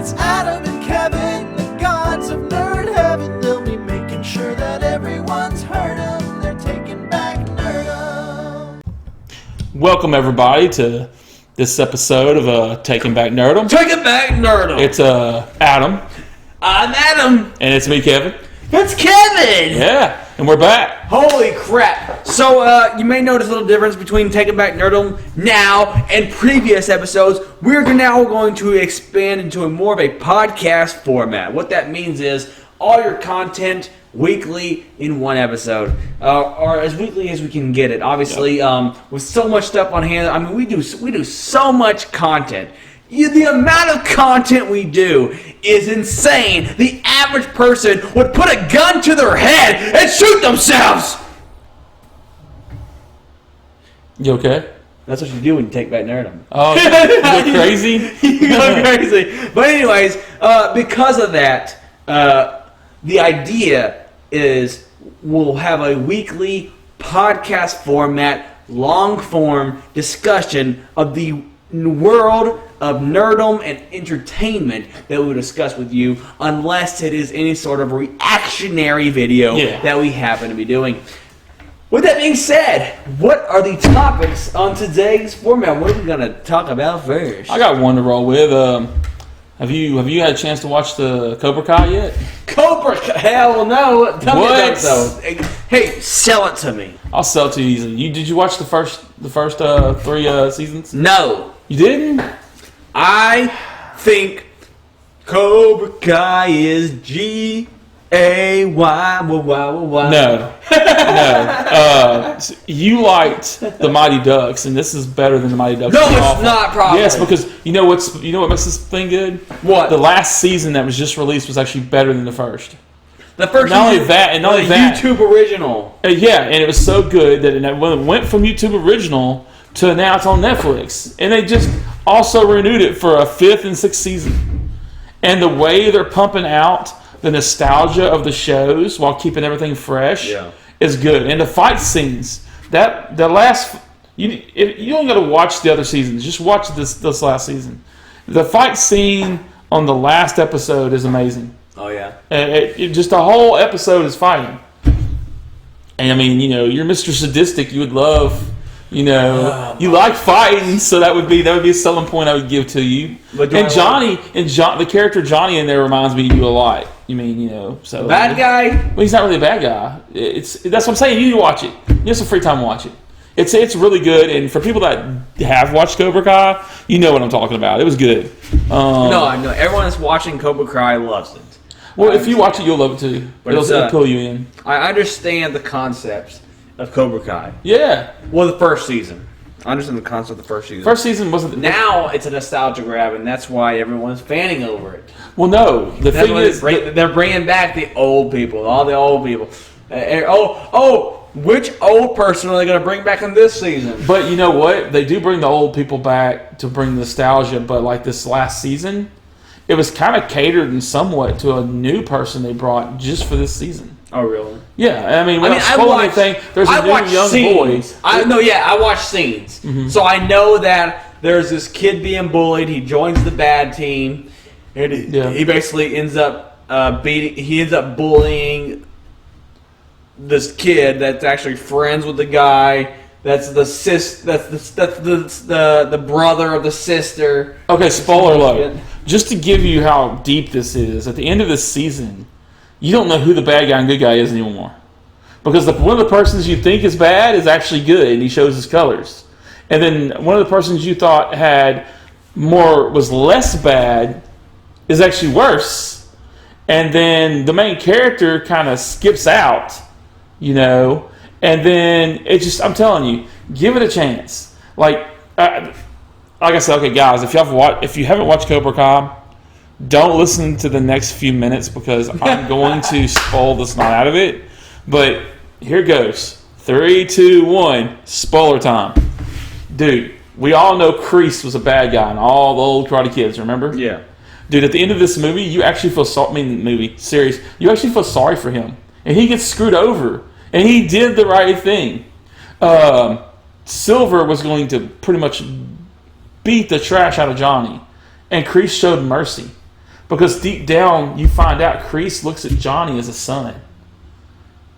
It's Adam and Kevin, the gods of nerd heaven. They'll be making sure that everyone's heard them. They're taking back Nerdom. Welcome everybody to this episode of Taking Back Nerdom. Taking Back Nerdom. It's Adam. I'm Adam. And it's me, Kevin. It's Kevin. Yeah, and we're back. Holy crap. So you may notice a little difference between Taking Back Nerdom now and previous episodes. We're now going to expand into more of a podcast format. What that means is all your content weekly in one episode, or as weekly as we can get it. Obviously, with so much stuff on hand, I mean, we do so much content. The amount of content we do is insane. The average person would put a gun to their head and shoot themselves. You okay? That's what you do when you take back Nerdom. Oh, you go crazy? You go crazy. But anyways, because of that, the idea is we'll have a weekly podcast format, long-form discussion of the world of nerdom and entertainment that we will discuss with you, unless it is any sort of reactionary video that we happen to be doing. With that being said, what are the topics on today's format? What are we going to talk about first? I got one to roll with. Have you had a chance to watch the Cobra Kai yet? Cobra Kai? Hell no. Tell me What? about it, though. Hey, sell it to me. I'll sell it to you easily. Did you watch the first three seasons? No. You didn't? I think Cobra Kai is G-A-Y. No. You liked the Mighty Ducks, and this is better than the Mighty Ducks. No, it's not, probably. Yes, because you know what makes this thing good? What? The last season that was just released was actually better than the first. The first Not only season, that, and not only that, YouTube original. Yeah, and it was so good that when it went from YouTube original to now it's on Netflix, and they just also renewed it for a 5th and 6th season. And the way they're pumping out the nostalgia of the shows while keeping everything fresh is good. And the fight scenes, you don't got to watch the other seasons. Just watch this last season. The fight scene on the last episode is amazing. Oh yeah, just the whole episode is fighting. And I mean, you're Mr. Sadistic. You would love. You like fighting, so that would be a selling point I would give to you. And the character Johnny in there reminds me of you a lot. You mean, so bad guy? Well, he's not really a bad guy. That's what I'm saying. You need to watch it. You have some free time to watch it. It's really good, and for people that have watched Cobra Kai, you know what I'm talking about. It was good. No, I know. Everyone that's watching Cobra Kai loves it. Well, if you watch it, you'll love it too. It'll pull you in. I understand the concepts of Cobra Kai. Yeah. Well, the first season. I understand the concept of the first season. First season wasn't... Now it's a nostalgia grab, and that's why everyone's fanning over it. Well, no. The thing is... They're bringing back the old people, all the old people. Which old person are they going to bring back in this season? But you know what? They do bring the old people back to bring nostalgia, but like this last season, it was kind of catered in somewhat to a new person they brought just for this season. Oh, really? Yeah, I mean, without spoiling anything, there's a new young boy. I watch scenes. Mm-hmm. So I know that there's this kid being bullied. He joins the bad team. And he basically ends up bullying this kid that's actually friends with the guy. That's the the brother of the sister. Okay, spoiler alert. Just to give you how deep this is, at the end of this season, you don't know who the bad guy and good guy is anymore. Because one of the persons you think is bad is actually good, and he shows his colors. And then one of the persons you thought was less bad is actually worse. And then the main character kind of skips out, and then I'm telling you, give it a chance. Like I said, okay, guys, if you haven't watched Cobra Kai, don't listen to the next few minutes because I'm going to spoil the snot out of it. But here goes. 3, 2, 1, spoiler time. Dude, we all know Kreese was a bad guy in all the old Karate Kids, remember? Yeah. Dude, at the end of this movie, you actually feel series, you actually feel sorry for him. And he gets screwed over. And he did the right thing. Silver was going to pretty much beat the trash out of Johnny. And Kreese showed mercy. Because deep down, you find out Kreese looks at Johnny as a son.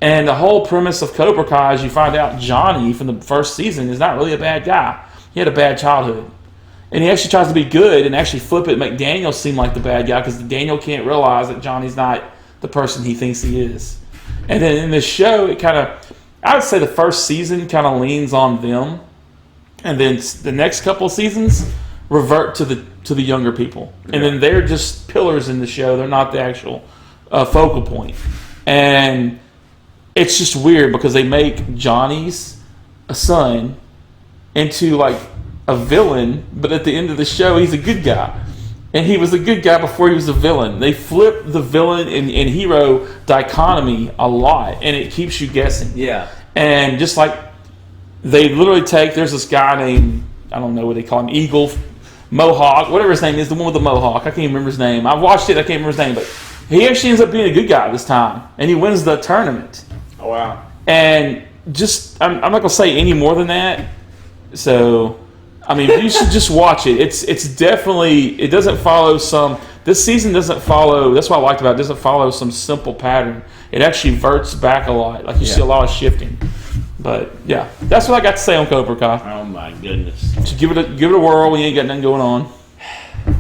And the whole premise of Cobra Kai is you find out Johnny from the first season is not really a bad guy. He had a bad childhood. And he actually tries to be good and actually flip it and make Daniel seem like the bad guy because Daniel can't realize that Johnny's not the person he thinks he is. And then in this show, it kind of, I would say the first season kind of leans on them. And then the next couple of seasons revert to the younger people. And then they're just pillars in the show. They're not the actual focal point. And it's just weird because they make Johnny's son into like a villain, but at the end of the show, he's a good guy. And he was a good guy before he was a villain. They flip the villain and hero dichotomy a lot, and it keeps you guessing. Yeah. And just like they literally there's this guy named, I don't know what they call him, Eagle, Mohawk, whatever his name is, the one with the Mohawk. I can't even remember his name. I've watched it, I can't remember his name, but he actually ends up being a good guy this time, and he wins the tournament. Oh, wow. And just, I'm not going to say any more than that. So, I mean, you should just watch it. It's definitely, it doesn't follow this season doesn't follow, that's what I liked about it, doesn't follow some simple pattern. It actually verts back a lot. Like you see a lot of shifting. But, yeah, that's what I got to say on Cobra Kai. Oh, my goodness. So give it a whirl when you ain't got nothing going on.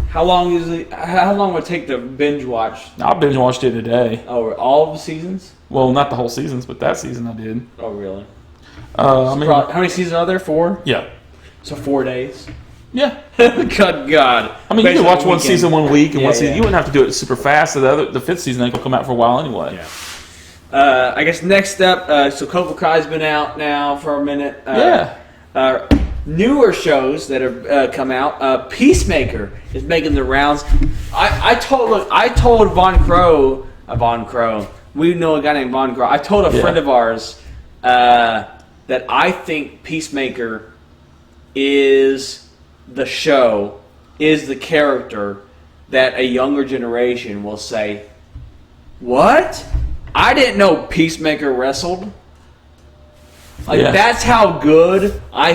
How long would it take to binge watch? I binge watched it a day. Oh, all of the seasons? Well, not the whole seasons, but that season I did. Oh, really? I mean, How many seasons are there? 4? Yeah. So 4 days? Yeah. Good God. I mean, you could watch one season 1 week and one season. Yeah. You wouldn't have to do it super fast. The fifth season ain't gonna come out for a while anyway. Yeah. I guess next up, so Cobra Kai's been out now for a minute. Newer shows that have come out. Peacemaker is making the rounds. I told Von Crow. We know a guy named Von Crow. I told a friend of ours that I think Peacemaker is the show, is the character that a younger generation will say, "What? I didn't know Peacemaker wrestled." That's how good I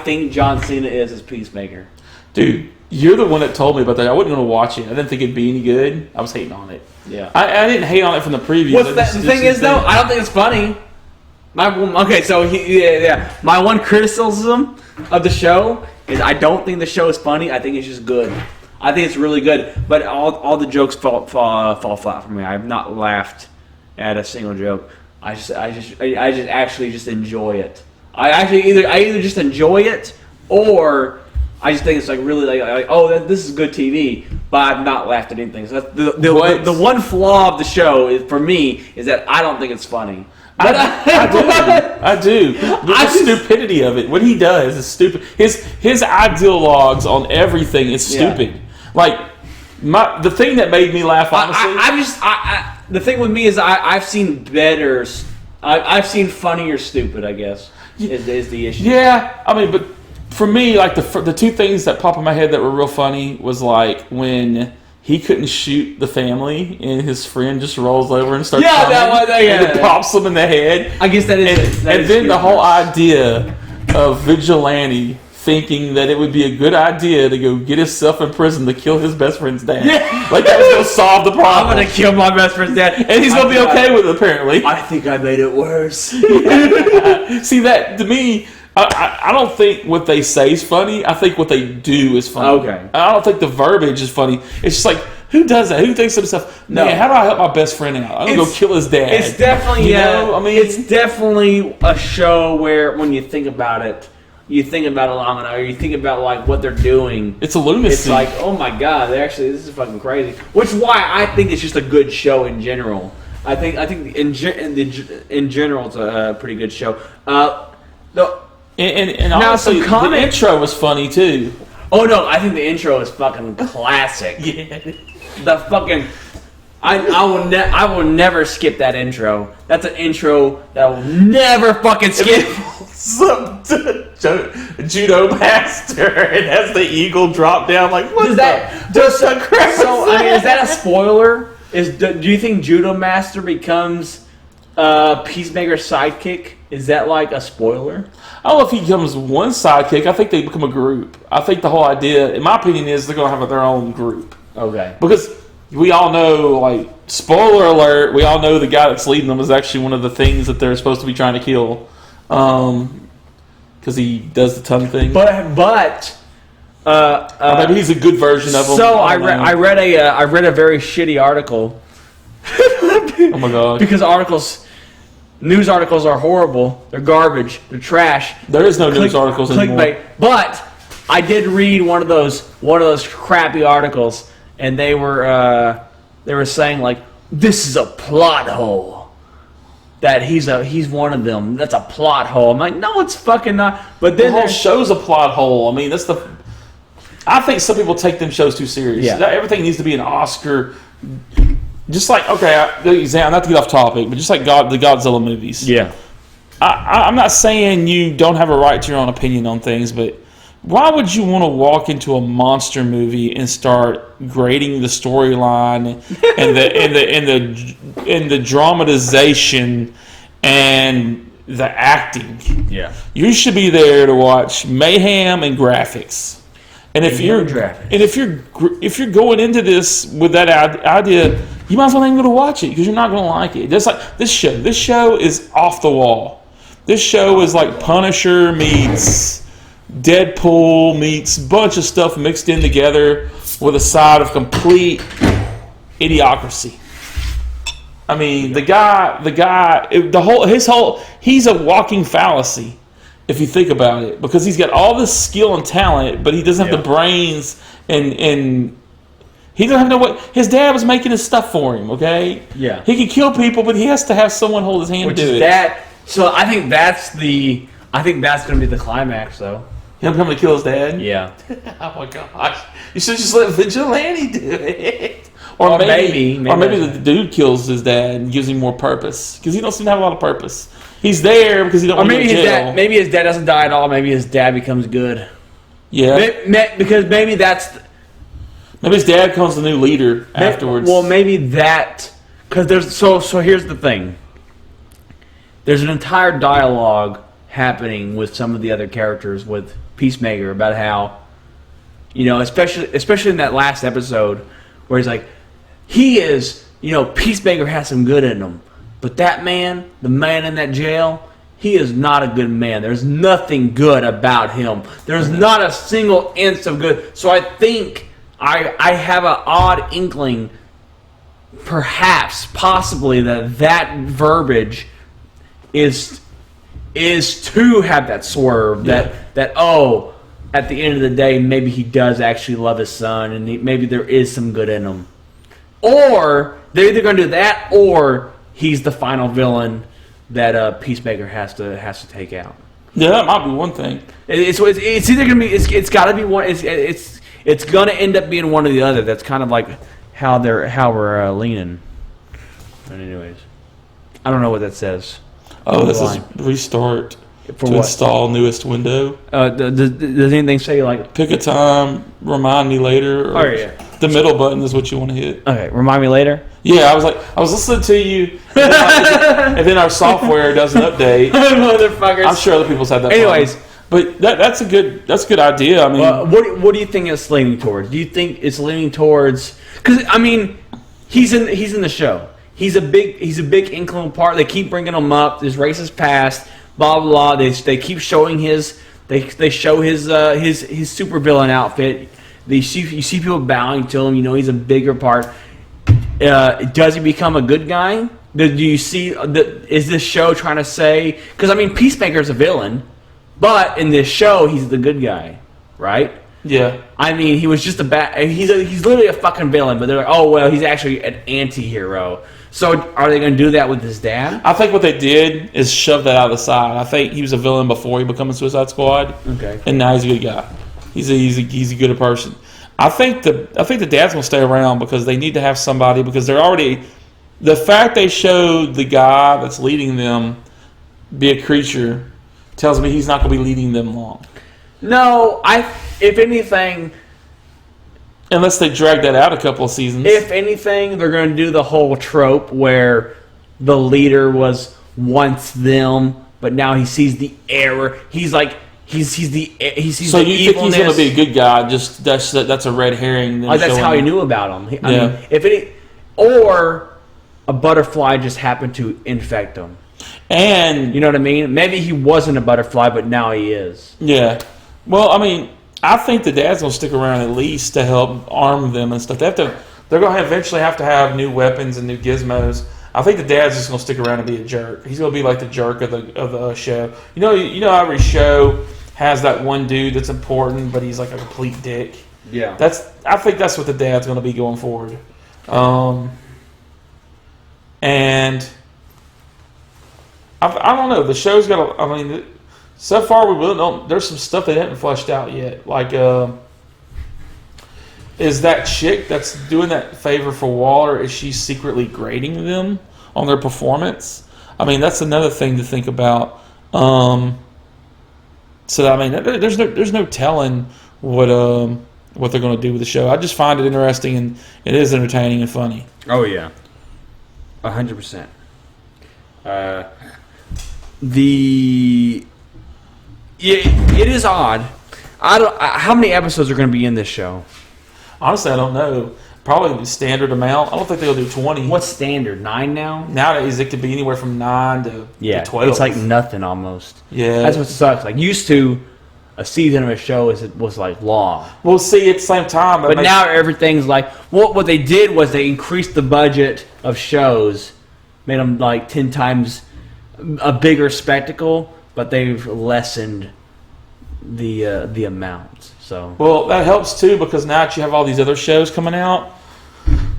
think John Cena is as Peacemaker. Dude, you're the one that told me about that. I wasn't going to watch it. I didn't think it'd be any good. I was hating on it. Yeah. I didn't hate on it from the preview. The thing is, though, I don't think it's funny. My one criticism of the show is I don't think the show is funny. I think it's just good. I think it's really good. But all the jokes fall flat for me. I have not laughed at a single joke. I just enjoy it. I either just enjoy it or I just think it's like really like this is good TV, but I've not laughed at anything. So that's the one flaw of the show is for me is that I don't think it's funny. But I do. The stupidity of it. What he does is stupid. His ideologues on everything is stupid. Yeah. Like the thing that made me laugh, honestly. The thing with me is I've seen better. I've seen funnier stupid. I guess is the issue. Yeah, I mean, but for me, like the two things that pop in my head that were real funny was like when he couldn't shoot the family and his friend just rolls over and starts and it pops him in the head. I guess that is. And then the whole idea of Vigilante thinking that it would be a good idea to go get himself in prison to kill his best friend's dad. Yeah. Like that was going to solve the problem. I'm going to kill my best friend's dad. And he's going to be okay with it, apparently. I think I made it worse. See, that, to me, I don't think what they say is funny. I think what they do is funny. Okay. I don't think the verbiage is funny. It's just like, who does that? Who thinks to himself, man, how do I help my best friend out? I'm going to go kill his dad. It's definitely, it's definitely a show where when you think about it, you think about it long enough, or you think about like what they're doing. It's a lunacy. It's like, oh my god, this is fucking crazy. Which is why I think it's just a good show in general. I think in general it's a pretty good show. And honestly, the intro was funny too. Oh no, I think the intro is fucking classic. Yeah. The fucking I will never skip that intro. That's an intro that I will never fucking skip. Some judo master and has the eagle drop down like what is that? So I mean, is that a spoiler? Do you think Judo Master becomes Peacemaker's sidekick? Is that like a spoiler? I don't know if he becomes one sidekick. I think they become a group. I think the whole idea, in my opinion, is they're going to have their own group. Okay. Because we all know, like, spoiler alert, we all know the guy that's leading them is actually one of the things that they're supposed to be trying to kill. Because he does the tongue thing. But or maybe he's a good version of him. So I read a very shitty article. Oh my god! Because news articles are horrible. They're garbage. They're trash. There is no news articles anymore. Clickbait. But I did read one of those crappy articles, and they were saying like, this is a plot hole. That he's one of them. That's a plot hole. I'm like, no, it's fucking not. But then the whole show's a plot hole. I mean, I think some people take them shows too serious. Yeah. Everything needs to be an Oscar. Just like, not to get off topic, but just like the Godzilla movies. Yeah. I'm not saying you don't have a right to your own opinion on things, but why would you want to walk into a monster movie and start grading the storyline and the dramatization and the acting? Yeah. You should be there to watch mayhem and graphics. And if you're going into this with that idea, you might as well not even go to watch it because you're not going to like it. Just like this show. This show is off the wall. This show is like Punisher meets Deadpool meets a bunch of stuff mixed in together with a side of complete idiocracy. I mean, he's a walking fallacy if you think about it, because he's got all this skill and talent, but he doesn't have the brains and he doesn't have what his dad was making his stuff for him. Okay, yeah, he can kill people, but he has to have someone hold his hand to do it. So I think that's going to be the climax, though. Him coming to kill his dad? Yeah. Oh my gosh! You should just let Vigilante do it, or maybe the dude kills his dad and gives him more purpose because he don't seem to have a lot of purpose. He's there because he don't want to go to jail. Maybe his dad doesn't die at all. Maybe his dad becomes good. Yeah. Because maybe that's. Maybe his dad becomes the new leader afterwards. Well, maybe that because there's so here's the thing. There's an entire dialogue happening with some of the other characters with Peacemaker about how, especially in that last episode where he's like, Peacemaker has some good in him, but that man, the man in that jail, he is not a good man. There's nothing good about him. There's not a single inch of good. So I think I have an odd inkling, possibly that verbiage is to have that swerve that at the end of the day maybe he does actually love his son and maybe there is some good in him, or they're either going to do that or he's the final villain that Peacemaker has to take out. Yeah, that might be one thing. It's either going to be it's got to be one. It's going to end up being one or the other. That's kind of like how we're leaning. But anyways, I don't know what that says. Oh, this is restart to install newest window. Does anything say like pick a time, remind me later? Or the middle button is what you want to hit. Okay, remind me later. Yeah, I was listening to you, and then our software doesn't update. Motherfuckers. I'm sure other people's had that. Anyways, problem. But that's a good idea. I mean, what do you think it's leaning towards? Do you think it's leaning towards? Because I mean, he's in the show. He's a big integral part. They keep bringing him up. His racist past, blah blah blah. They keep showing they show his supervillain outfit. You see people bowing to him. He's a bigger part. Does he become a good guy? Do you see? Is this show trying to say? Because I mean, Peacemaker's a villain, but in this show, he's the good guy, right? Yeah. I mean, he was just he's literally a fucking villain, but they're like, oh well, he's actually an anti-hero. So are they going to do that with his dad? I think what they did is shove that out of the side. I think he was a villain before he became a Suicide Squad. Okay. And now he's a good guy. He's a good person. I think the dad's going to stay around because they need to have somebody, because they're already, the fact they showed the guy that's leading them be a creature tells me he's not going to be leading them long. No, if anything, unless they drag that out a couple of seasons. If anything, they're going to do the whole trope where the leader was once them, but now he sees the error. He's like He's So the you think he's going evilness. to be a good guy? Just that's a red herring. Like that's how he knew about him. I Yeah. mean, or a butterfly just happened to infect him. And You know what I mean? Maybe he wasn't a butterfly, but now he is. yeah. Well, I mean, I think the dad's going to stick around at least to help arm them and stuff. They're going to eventually have to have new weapons and new gizmos. I think the dad's just going to stick around and be a jerk. He's going to be like the jerk of the show. You know, every show has that one dude that's important, but he's like a complete dick. Yeah. I think that's what the dad's going to be going forward. And I don't know. The show's got. I mean, so far we really don't. There's some stuff they haven't fleshed out yet. Like, is that chick that's doing that favor for Walter? Is she secretly grading them on their performance? I mean, that's another thing to think about. So I mean, there's no telling what they're going to do with the show. I just find it interesting and it is entertaining and funny. Oh yeah, 100%. It is odd. How many episodes are going to be in this show? Honestly, I don't know. Probably the standard amount. I don't think they'll do 20. What's standard? 9 now? Nowadays, it could be anywhere from 9 to 12. It's like nothing almost. Yeah. That's what sucks. Like used to, a season of a show was like long. We'll see at the same time. But now everything's like what they did was they increased the budget of shows, made them like 10 times a bigger spectacle, but they've lessened the amount. So well, that helps too because now that you have all these other shows coming out,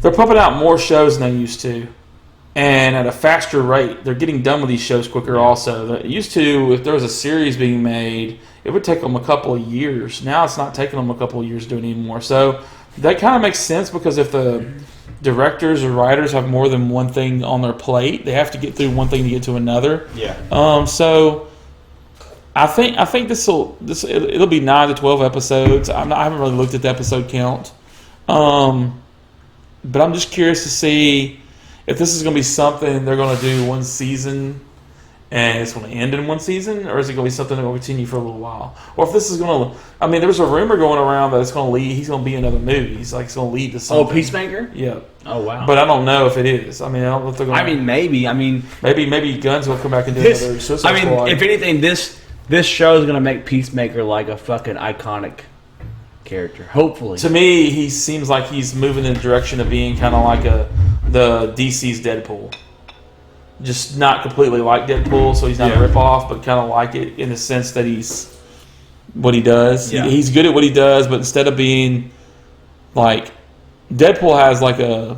they're pumping out more shows than they used to, and at a faster rate. They're getting done with these shows quicker. Also, it used to, if there was a series being made, it would take them a couple of years. Now it's not taking them a couple of years to do it anymore. So that kind of makes sense because if the directors or writers have more than one thing on their plate, they have to get through one thing to get to another. yeah. So I think it'll be 9 to 12 episodes. I haven't really looked at the episode count, but I'm just curious to see if this is going to be something they're going to do one season and it's going to end in one season, or is it going to be something that will continue for a little while? Or if this is going to, I mean, there's a rumor going around that it's going to lead. He's going to be in another movie. He's like it's going to lead to something. Oh, Peacemaker? Yeah. Oh wow. But I don't know if it is. I mean, I don't know if they're going. I mean, maybe. maybe Guns will come back and do This. another Suicide I mean, Squad. if anything, this show is gonna make Peacemaker like a fucking iconic character. Hopefully. To me, he seems like he's moving in the direction of being kind of like the DC's Deadpool. Just not completely like Deadpool, so he's not a ripoff, but kind of like it in the sense that he's what he does. Yeah. He's good at what he does, but instead of being like Deadpool has like a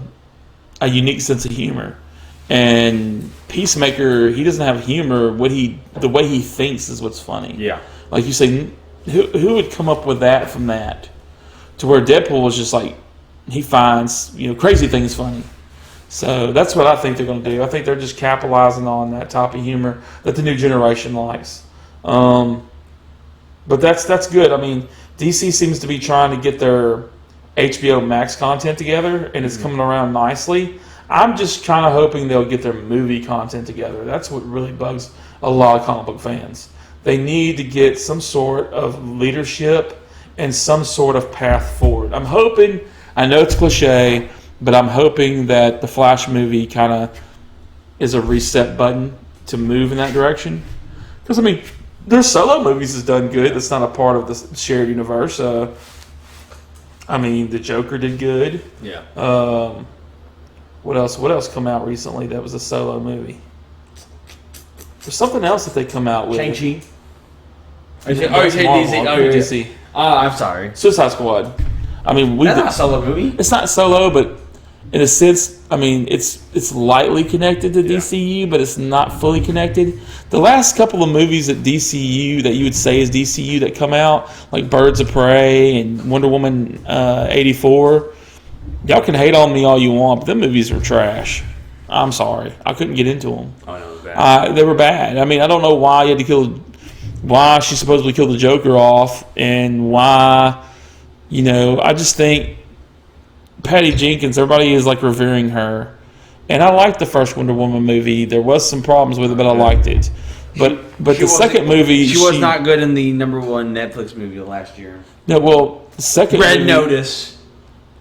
unique sense of humor, and Peacemaker, he doesn't have humor. The way he thinks is what's funny. Yeah. Like you say, who would come up with that from that? To where Deadpool is just like he finds crazy things funny. So that's what I think they're going to do. I think they're just capitalizing on that type of humor that the new generation likes. But that's good. I mean, DC seems to be trying to get their HBO Max content together, and it's coming around nicely. I'm just kind of hoping they'll get their movie content together. That's what really bugs a lot of comic book fans. They need to get some sort of leadership and some sort of path forward. I'm hoping, I know it's cliche, but I'm hoping that the Flash movie kind of is a reset button to move in that direction. Because, I mean, their solo movies has done good. That's not a part of the shared universe. I mean, The Joker did good. Yeah. What else come out recently that was a solo movie? There's something else that they come out with. Shang-Chi. You say DC? Oh, DC. I'm sorry. Suicide Squad. I mean, That's not a solo movie. It's not solo, but in a sense, I mean, it's lightly connected to DCU, but it's not fully connected. The last couple of movies at DCU that you would say is DCU that come out, like Birds of Prey and Wonder Woman 84, y'all can hate on me all you want, but them movies were trash. I'm sorry. I couldn't get into them. Oh, no, it was bad. They were bad. I mean, I don't know why why she supposedly killed the Joker off, and why, I just think Patty Jenkins, everybody is like revering her. And I liked the first Wonder Woman movie. There was some problems with it, but I liked it. But the second movie, she was not good in the number one Netflix movie last year. No, well, the second Red movie, Notice.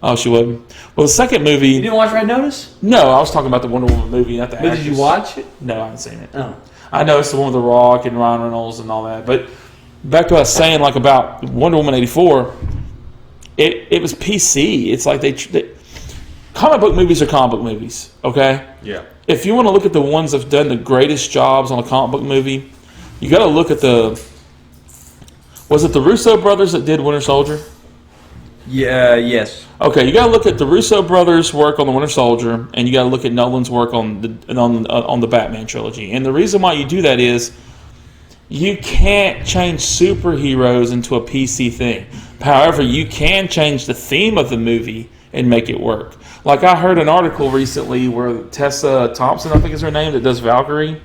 Oh, she wasn't. Well, the second movie. You didn't watch Red Notice? No, I was talking about the Wonder Woman movie, not the But actress. did you watch it? No, I haven't seen it. Oh. I know it's the one with The Rock and Ryan Reynolds and all that. But back to what I was saying, like about Wonder Woman 84, it was PC. It's like they comic book movies are comic book movies, okay? Yeah. If you want to look at the ones that have done the greatest jobs on a comic book movie, you got to look at was it the Russo brothers that did Winter Soldier? Yeah, yes. Okay, you got to look at the Russo brothers' work on the Winter Soldier, and you got to look at Nolan's work on the Batman trilogy. And the reason why you do that is you can't change superheroes into a PC thing. However, you can change the theme of the movie and make it work. Like I heard an article recently where Tessa Thompson, I think is her name, that does Valkyrie.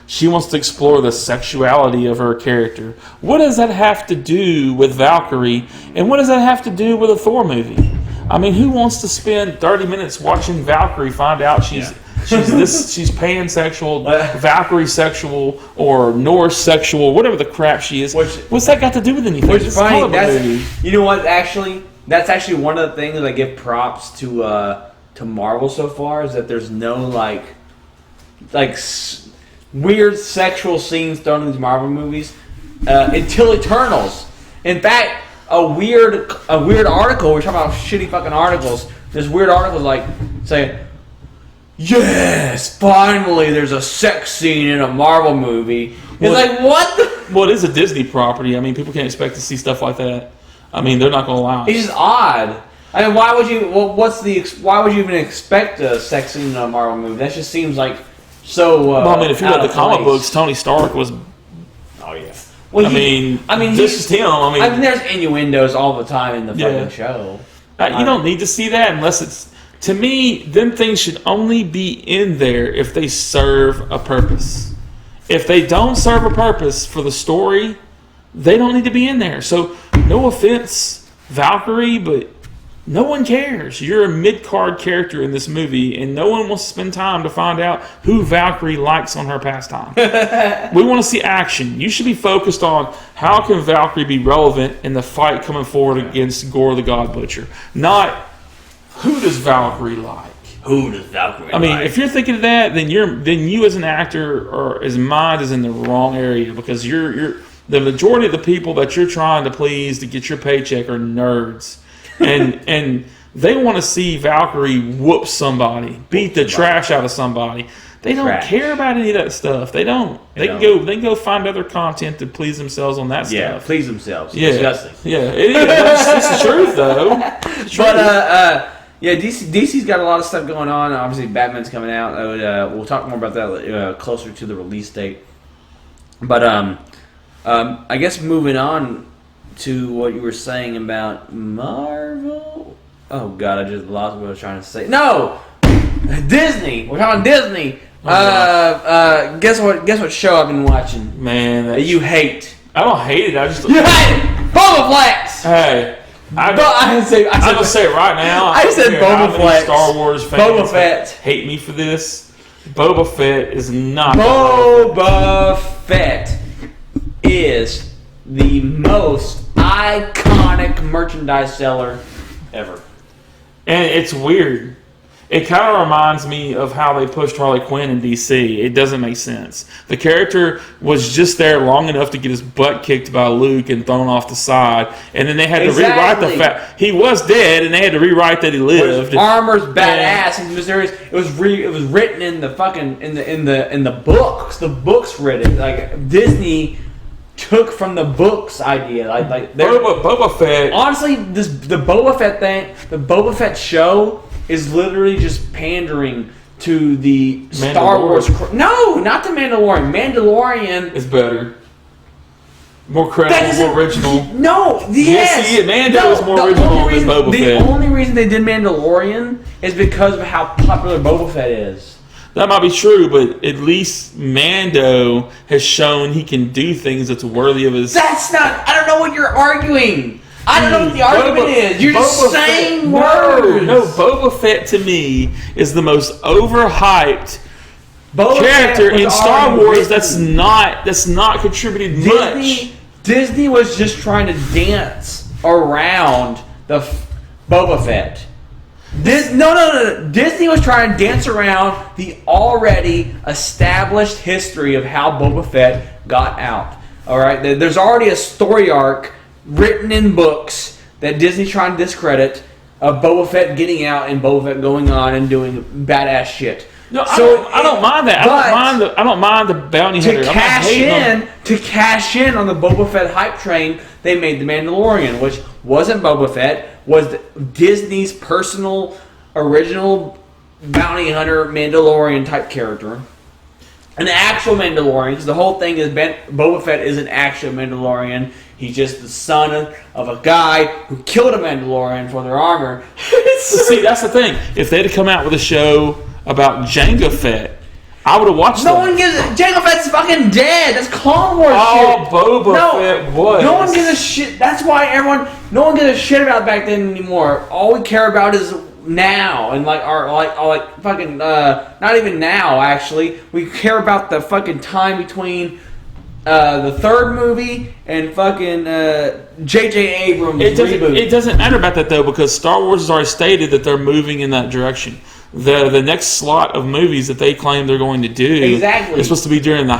She wants to explore the sexuality of her character. What does that have to do with Valkyrie? And what does that have to do with a Thor movie? I mean, who wants to spend 30 minutes watching Valkyrie find out she's pansexual, Valkyrie sexual, or Norse sexual, whatever the crap she is? What's that got to do with anything? Which is funny. movie. You know what? Actually, that's actually one of the things that I give props to Marvel so far is that there's no weird sexual scenes thrown in these Marvel movies until Eternals. In fact, a weird article. We're talking about shitty fucking articles. There's weird articles like saying, "Yes, finally, there's a sex scene in a Marvel movie." It's like what the? Well, it is a Disney property. I mean, people can't expect to see stuff like that. I mean, they're not going to allow it. It's just odd. I mean, why would you? Well, why would you even expect a sex scene in a Marvel movie? That just seems like so. Well, I mean, if you read the comic books, Tony Stark was. Oh yeah. Well, I mean, this is him. I mean, there's innuendos all the time in the fucking show. You don't need to see that unless it's. To me, them things should only be in there if they serve a purpose. If they don't serve a purpose for the story, they don't need to be in there. So, no offense, Valkyrie, but no one cares. You're a mid-card character in this movie, and no one wants to spend time to find out who Valkyrie likes on her pastime. We want to see action. You should be focused on how can Valkyrie be relevant in the fight coming forward against Gore the God Butcher. Not who does Valkyrie like. Who does Valkyrie I mean, if you're thinking of that, then you as an actor or as mind is in the wrong area because you're the majority of the people that you're trying to please to get your paycheck are nerds. And they want to see Valkyrie whoop somebody, beat the trash out of somebody. They don't care about any of that stuff. They don't. They can go find other content to please themselves on that stuff. Yeah, please themselves. Yeah. Disgusting. Yeah, it is. It's the truth, though. But yeah, DC's got a lot of stuff going on. Obviously, Batman's coming out. We'll talk more about that closer to the release date. But I guess moving on to what you were saying about Marvel. Oh God, I just lost what I was trying to say. No, Disney. We're talking Disney. Guess what show I've been watching? Man, that you hate. I don't hate it. I just you hate it. Boba Fett. Hey. I'm gonna say it right now. I said Boba Fett. Star Wars fans Boba Fett hate me for this. Boba Fett is not. Boba Fett is the most iconic merchandise seller ever. And it's weird. It kind of reminds me of how they pushed Harley Quinn in DC. It doesn't make sense. The character was just there long enough to get his butt kicked by Luke and thrown off the side, and then they had to rewrite the fact he was dead, and they had to rewrite that he lived. His armor's badass. He's mysterious. It was written in the fucking in the books. The books written like Disney took from the books idea. Like Boba Fett. Honestly, the Boba Fett thing, the Boba Fett show is literally just pandering to the Star Wars. No, not the Mandalorian. Mandalorian is better. More credible, more original. No, yes. Mando is more original than Boba Fett. The only reason they did Mandalorian is because of how popular Boba Fett is. That might be true, but at least Mando has shown he can do things that's worthy of his... That's not... I don't know what you're arguing. I don't know what the argument is. You're just saying words. No, Boba Fett to me is the most overhyped Boba character Fett was in Star already Wars written. that's not contributed much. Disney was just trying to dance around the Boba Fett. No. Disney was trying to dance around the already established history of how Boba Fett got out. All right, there's already a story arc written in books that Disney's trying to discredit of Boba Fett getting out and Boba Fett going on and doing badass shit. No, I don't mind that. I don't mind the bounty hunter. To cash in on the Boba Fett hype train, they made the Mandalorian, which wasn't Boba Fett, was Disney's personal original bounty hunter Mandalorian type character. An actual Mandalorian, because the whole thing is Boba Fett is an actual Mandalorian. He's just the son of a guy who killed a Mandalorian for their armor. See, that's the thing. If they'd have come out with a show about Jango Fett, I would have watched No that. one gives Jango Fett's fucking dead. That's Clone Wars shit. Boba Fett was. No one gives a shit. That's why no one gives a shit about back then anymore. All we care about is now and fucking not even now actually. We care about the fucking time between the third movie and fucking J.J. Abrams reboot. It doesn't matter about that though, because Star Wars has already stated that they're moving in that direction. The next slot of movies that they claim they're going to do exactly is supposed to be during the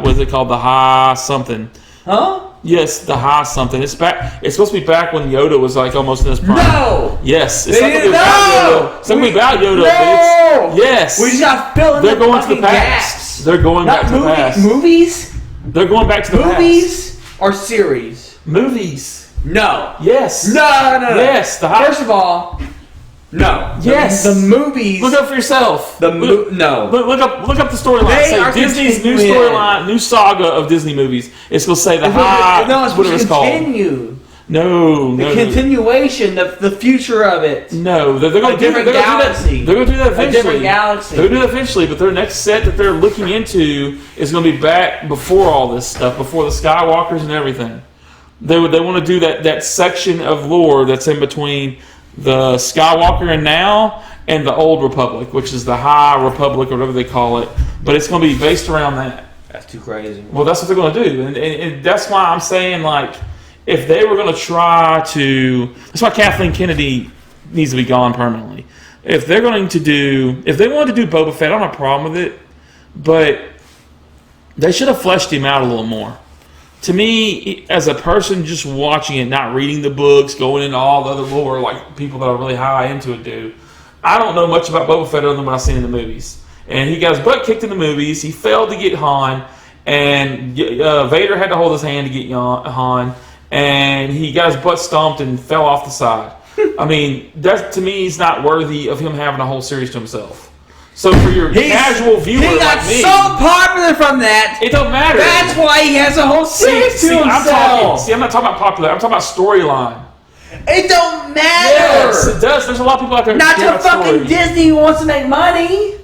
what's it called, the high something. Huh? Yes, the high something. It's back. It's supposed to be back when Yoda was like almost in his prime. No. Yes, it's not going to be about Yoda. It's not going to be about Yoda. No. Yes. We just got to fill in They're the going to the fucking past. gaps. They're going Not back to the past. Movies? They're going back to the past. Movies or series? Movies. No. Yes. No. Yes. First of all, no. Yes. The movies. Look up for yourself. No. Look up the storyline. They Say are Disney's new continuing. storyline, new saga of Disney movies. It's going to say the No, it's whatever it's called. continue. No. The continuation, the future of it. No, they're going to do that. They're going to do that eventually. A different galaxy. They're going to do that eventually, but their next set that they're looking into is going to be back before all this stuff, before the Skywalkers and everything. They want to do that section of lore that's in between the Skywalker and now and the Old Republic, which is the High Republic or whatever they call it. But it's going to be based around that. That's too crazy. Well, that's what they're going to do, and that's why I'm saying, like, if they were going to try to, that's why Kathleen Kennedy needs to be gone permanently. If they wanted to do Boba Fett, I don't have a problem with it, but they should have fleshed him out a little more. To me, as a person just watching it, not reading the books, going into all the other lore like people that are really high into it do, I don't know much about Boba Fett other than what I've seen in the movies. And he got his butt kicked in the movies. He failed to get Han, and Vader had to hold his hand to get Han, and he got his butt stomped and fell off the side. I mean, that to me is not worthy of him having a whole series to himself. So for your casual viewer he got like me, so popular from that. it don't matter. That's why he has a whole series to himself. I'm not talking about popular. I'm talking about storyline. It don't matter. Yes, it does. There's a lot of people out there. Not who to care about fucking stories. Disney who wants to make money.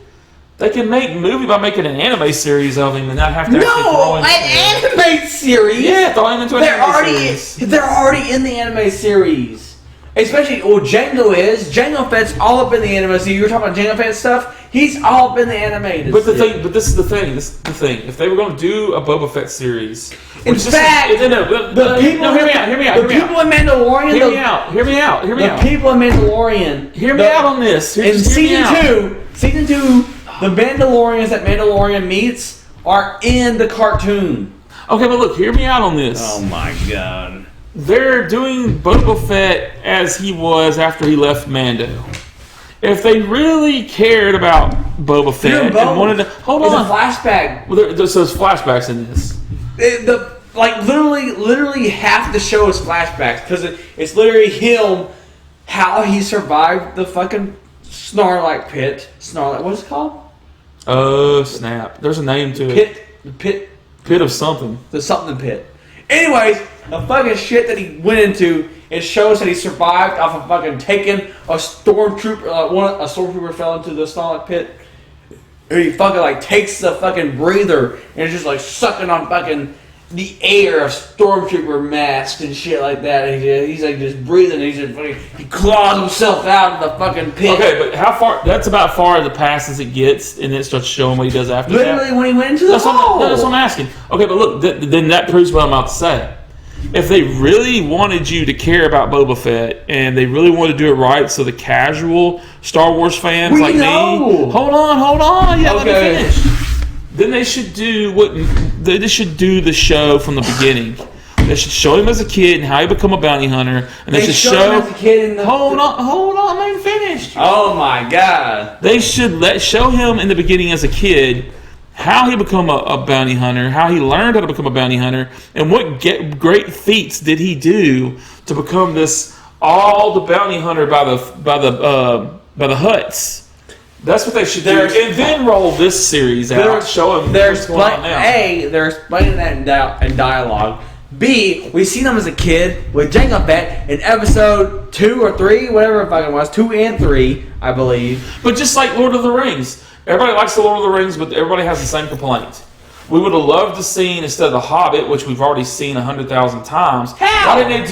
They can make movie by making an anime series of him and not have to actually throw No, him. an anime series. Yeah, throw him into an anime series. They're already in the anime series. Especially, Jango Fett's all up in the anime series. You were talking about Jango Fett stuff. He's all up in the animated. But this is the thing. If they were going to do a Boba Fett series, in fact, hear me out. The people in Mandalorian. Hear me out. The people in Mandalorian. Hear me out on this. In season two, the Mandalorians that Mandalorian meets are in the cartoon. Okay, but look, hear me out on this. Oh my god. They're doing Boba Fett as he was after he left Mando. If they really cared about Boba Fett and wanted to... Hold on. It's a flashback. Well, so there's flashbacks in this. Literally half the show is flashbacks because it's literally him, how he survived the fucking Snorlax pit. What is it called? Oh, snap. There's a name to it. Pit of something. The something pit. Anyways, the fucking shit that he went into, it shows that he survived off of fucking taking a stormtrooper. A stormtrooper fell into the Snorlax pit. And he fucking takes the fucking breather and it's just sucking on fucking the air of stormtrooper masks and shit like that. And he's like just breathing. He's just fucking, he claws himself out of the fucking pit. Okay, but how far? That's about far in the past as it gets, and it starts showing what he does after Literally that. when he went into the That's hole. that's what I'm asking. Okay, but look, then that proves what I'm about to say. If they really wanted you to care about Boba Fett and they really wanted to do it right, so the casual Star Wars fans like me, hold on, yeah, let me finish. Then they should do they should do the show from the beginning. They should show him as a kid and how he become a bounty hunter, and they should show him as a kid in the hold on, I'm not finished. Oh my god! They should show him in the beginning as a kid. How he become a bounty hunter, how he learned how to become a bounty hunter, and what great feats did he do to become this all the bounty hunter by the Hutts. That's what they should do, and then roll this series out. Show him what's going on now. A, they're explaining that in dialogue. B, we seen him as a kid with Jango Fett in episode 2 or 3, whatever it fucking was, 2 and 3, I believe. But just like Lord of the Rings. Everybody likes the Lord of the Rings, but everybody has the same complaint. We would have loved to see instead of the Hobbit, which we've already seen 100,000 times. How? Why didn't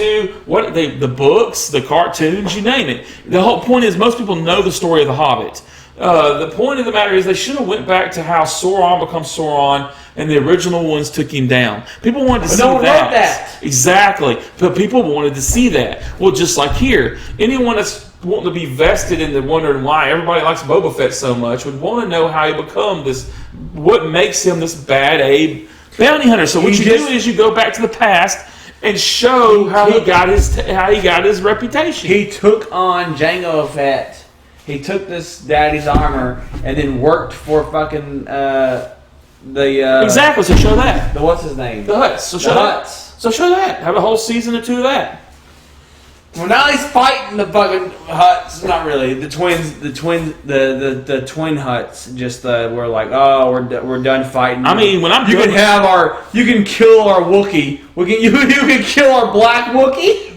they do the books, the cartoons, you name it? The whole point is most people know the story of the Hobbit. The point of the matter is they should have went back to how Sauron becomes Sauron, and the original ones took him down. People wanted to see no one wrote that. Exactly, but people wanted to see that. Well, just like here, anyone that's wanting to be vested in the wondering why everybody likes Boba Fett so much would want to know how he become this, what makes him this bad Abe bounty hunter. So what you do is you go back to the past and show how he got his reputation. He took on Jango Fett. He took this daddy's armor and then worked for fucking exactly. So show that. What's his name? The Hutts. So show that. So show that. Have a whole season or two of that. Well, now he's fighting the fucking Hutts. Not really. The twins. The twin Hutts. Just we're like, oh, we're done fighting. I mean, when I'm you can kill our Wookiee. You can kill our black Wookiee.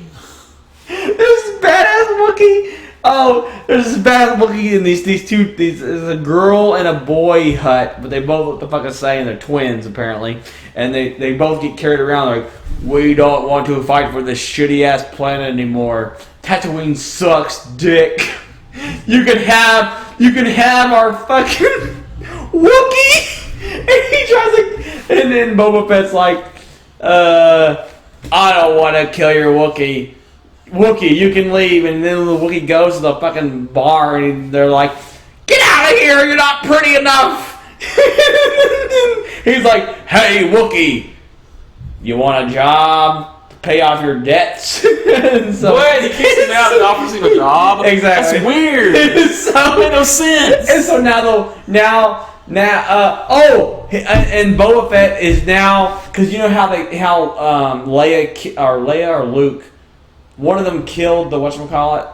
This badass Wookiee. Oh, there's this bad Wookiee in these there's a girl and a boy Hutt, but they both what the fuck is saying they're twins apparently, and they both get carried around like, we don't want to fight for this shitty ass planet anymore. Tatooine sucks, dick. You can have our fucking Wookiee, and he tries to, and then Boba Fett's like, I don't want to kill your Wookiee. Wookiee, you can leave. And then the Wookiee goes to the fucking bar and they're like, get out of here, you're not pretty enough. He's like, hey Wookiee, you want a job to pay off your debts? So, what? He kicks him out and offers him a job? Exactly. That's weird. That made no sense. And so and Boba Fett is now, because you know how Leia or Luke, one of them killed the whatchamacallit.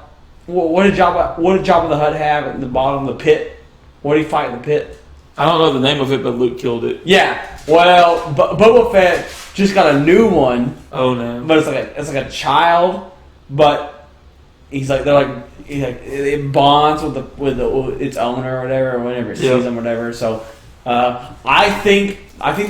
What did Jabba the Hutt have at the bottom of the pit? What did he fight in the pit? I don't know the name of it, but Luke killed it. Yeah. Well, Boba Fett just got a new one. Oh no! But it's like a child, but it bonds with its owner or whatever, or whenever it sees them or whatever. So I think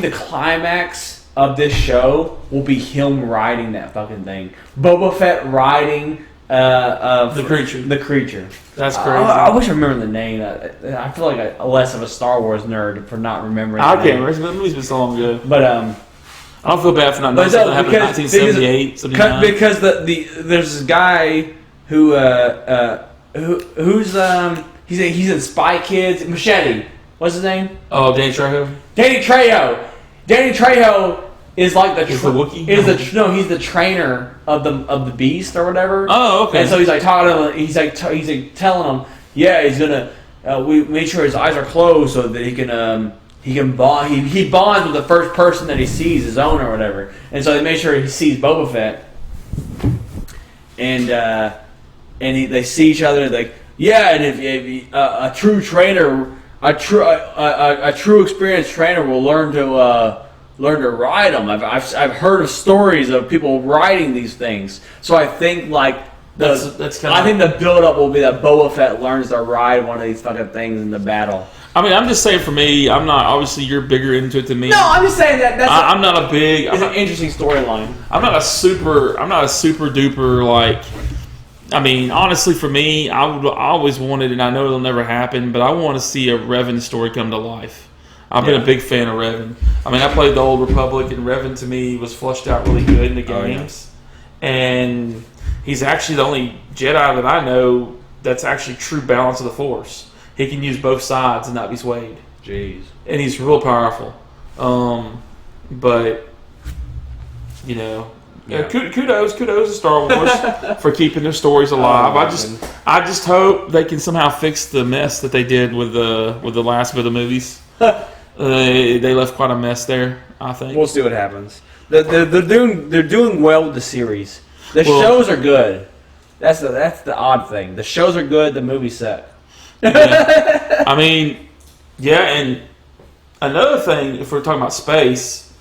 the climax of this show will be him riding that fucking thing. Boba Fett riding the creature. The creature. That's crazy. I wish I remember the name. I feel like I'm less of a Star Wars nerd for not remembering. I can't remember. The movie's been so long ago. But I don't feel bad for not knowing something that happened in 1978, 79. Because there's this guy he's in Spy Kids. Machete. What's his name? Oh, Danny Trejo. Danny Trejo is like the Wookiee. He's the trainer of the Beast or whatever. Oh, okay. And so he's like talking to him. He's like telling him, yeah, he's gonna. We make sure his eyes are closed so that he can bond. He bonds with the first person that he sees, his owner or whatever. And so they make sure he sees Boba Fett, and they see each other. Like, yeah, and if a true trainer. A true experienced trainer will learn to ride them. I've heard of stories of people riding these things. So I think I think the build up will be that Boba Fett learns to ride one of these fucking things in the battle. I mean, I'm just saying for me, I'm not. Obviously, you're bigger into it than me. No, I'm just saying I'm not a big. It's an interesting storyline. I'm not a super duper like. I mean, honestly, for me, I always wanted, and I know it'll never happen, but I want to see a Revan story come to life. I've been a big fan of Revan. I mean, I played the Old Republic, and Revan to me was fleshed out really good in the games. And he's actually the only Jedi that I know that's actually true balance of the Force. He can use both sides and not be swayed. Jeez. And he's real powerful. But, you know, kudos to Star Wars for keeping their stories alive. I just hope they can somehow fix the mess that they did with the last bit of movies. They left quite a mess there, I think. We'll see what happens. They're doing well with the series. The shows are good. That's the odd thing. The shows are good. The movies suck. Yeah. I mean, and another thing, if we're talking about space,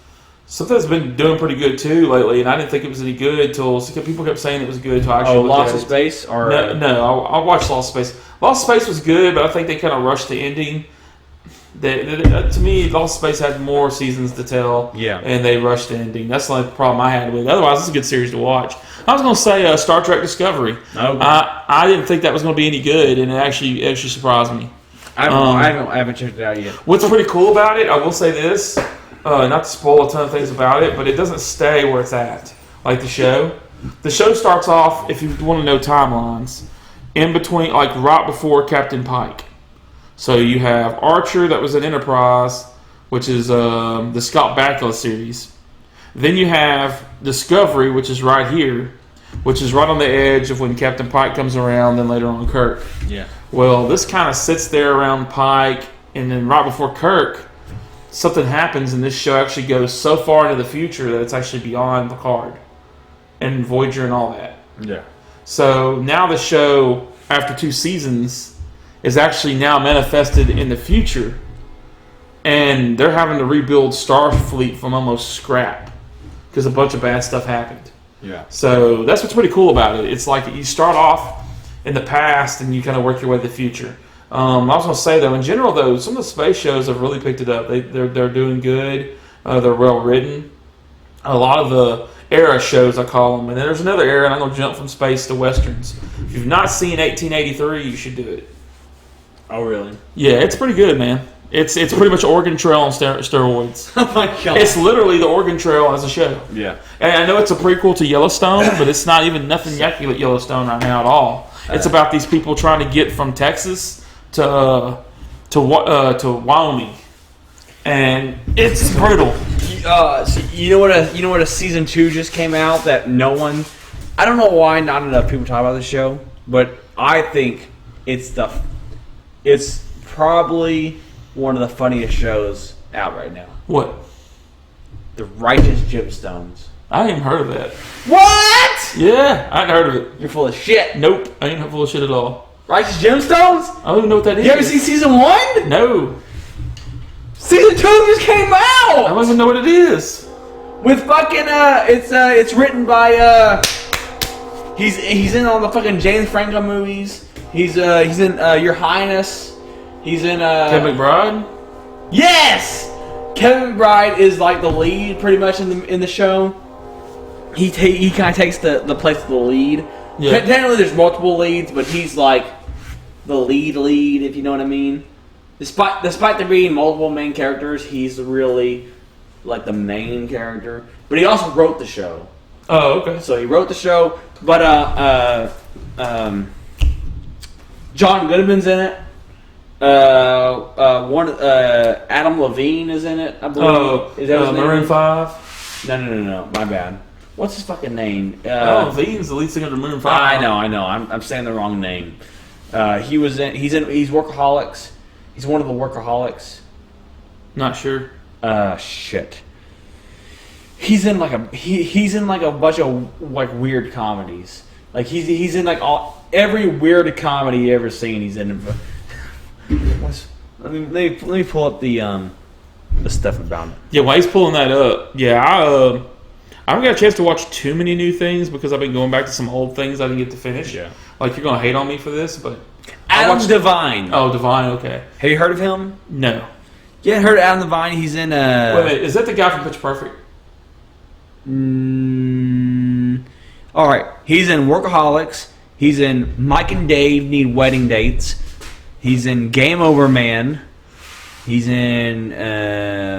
something that's been doing pretty good too lately, and I didn't think it was any good until people kept saying it was good until I actually looked at it. Lost in Space? No, I watched Lost in Space. Lost in Space was good, but I think they kind of rushed the ending. To me, Lost in Space had more seasons to tell, and they rushed the ending. That's the only problem I had with it. Otherwise, it's a good series to watch. I was going to say Star Trek Discovery. Okay. I didn't think that was going to be any good, and it actually surprised me. I haven't checked it out yet. What's pretty cool about it, I will say this, not to spoil a ton of things about it, but it doesn't stay where it's at, like the show. The show starts off, if you want to know timelines, in between, like right before Captain Pike. So you have Archer, that was an Enterprise, which is the Scott Bakula series. Then you have Discovery, which is right here, which is right on the edge of when Captain Pike comes around, then later on Kirk. Yeah. Well, this kind of sits there around Pike, and then right before Kirk, something happens, and this show actually goes so far into the future that it's actually beyond Picard and Voyager and all that. Yeah. So now the show, after 2 seasons, is actually now manifested in the future, and they're having to rebuild Starfleet from almost scrap because a bunch of bad stuff happened. Yeah. So that's what's pretty cool about it. It's like you start off in the past and you kind of work your way to the future. I was going to say, though, in general, though, some of the space shows have really picked it up. They're doing good. They're well written. A lot of the era shows, I call them, and then there's another era, and I'm going to jump from space to westerns. If you've not seen 1883, you should do it. Oh, really? Yeah, it's pretty good, man. It's pretty much Oregon Trail on steroids. Oh my god! It's literally the Oregon Trail as a show. Yeah. And I know it's a prequel to Yellowstone, but it's not even nothing yucky like Yellowstone right now at all. It's about these people trying to get from Texas to Wyoming, and it's brutal. So you know what a season 2 just came out that no one. I don't know why not enough people talk about the show, but I think it's probably one of the funniest shows out right now. What? The Righteous Gemstones. I ain't even heard of that. What? Yeah, I ain't heard of it. You're full of shit. Nope, I ain't full of shit at all. Righteous Gemstones? I don't even know what that is. You ever seen season 1? No. Season 2 just came out! I don't even know what it is. With fucking, it's written by, he's in all the fucking James Franco movies. He's in Your Highness. He's in Kevin McBride? Yes! Kevin McBride is like the lead pretty much in the show. He kind of takes the place of the lead. Yeah. Technically there's multiple leads, but he's like the lead, if you know what I mean. Despite there being multiple main characters, he's really like the main character. But he also wrote the show. Oh, okay. So he wrote the show, but John Goodman's in it. Adam Levine is in it, I believe. Oh, is that his name? Maroon 5? No. My bad. What's his fucking name? Levine's the lead singer of Maroon 5. I know. I'm saying the wrong name. He's Workaholics. He's one of the Workaholics. Not sure. Shit. He's in like a bunch of like weird comedies. Like he's in like every weird comedy you ever seen. He's in. Let me pull up the stuff about it. Yeah, while he's pulling that up, I haven't got a chance to watch too many new things because I've been going back to some old things I didn't get to finish. Yeah. Like, you're gonna hate on me for this, but Adam Devine. Oh, Divine. Okay. Have you heard of him? No. Yeah, I heard of Adam Devine. He's in. Wait a minute. Is that the guy from Pitch Perfect? All right. He's in Workaholics. He's in Mike and Dave Need Wedding Dates. He's in Game Over Man. He's in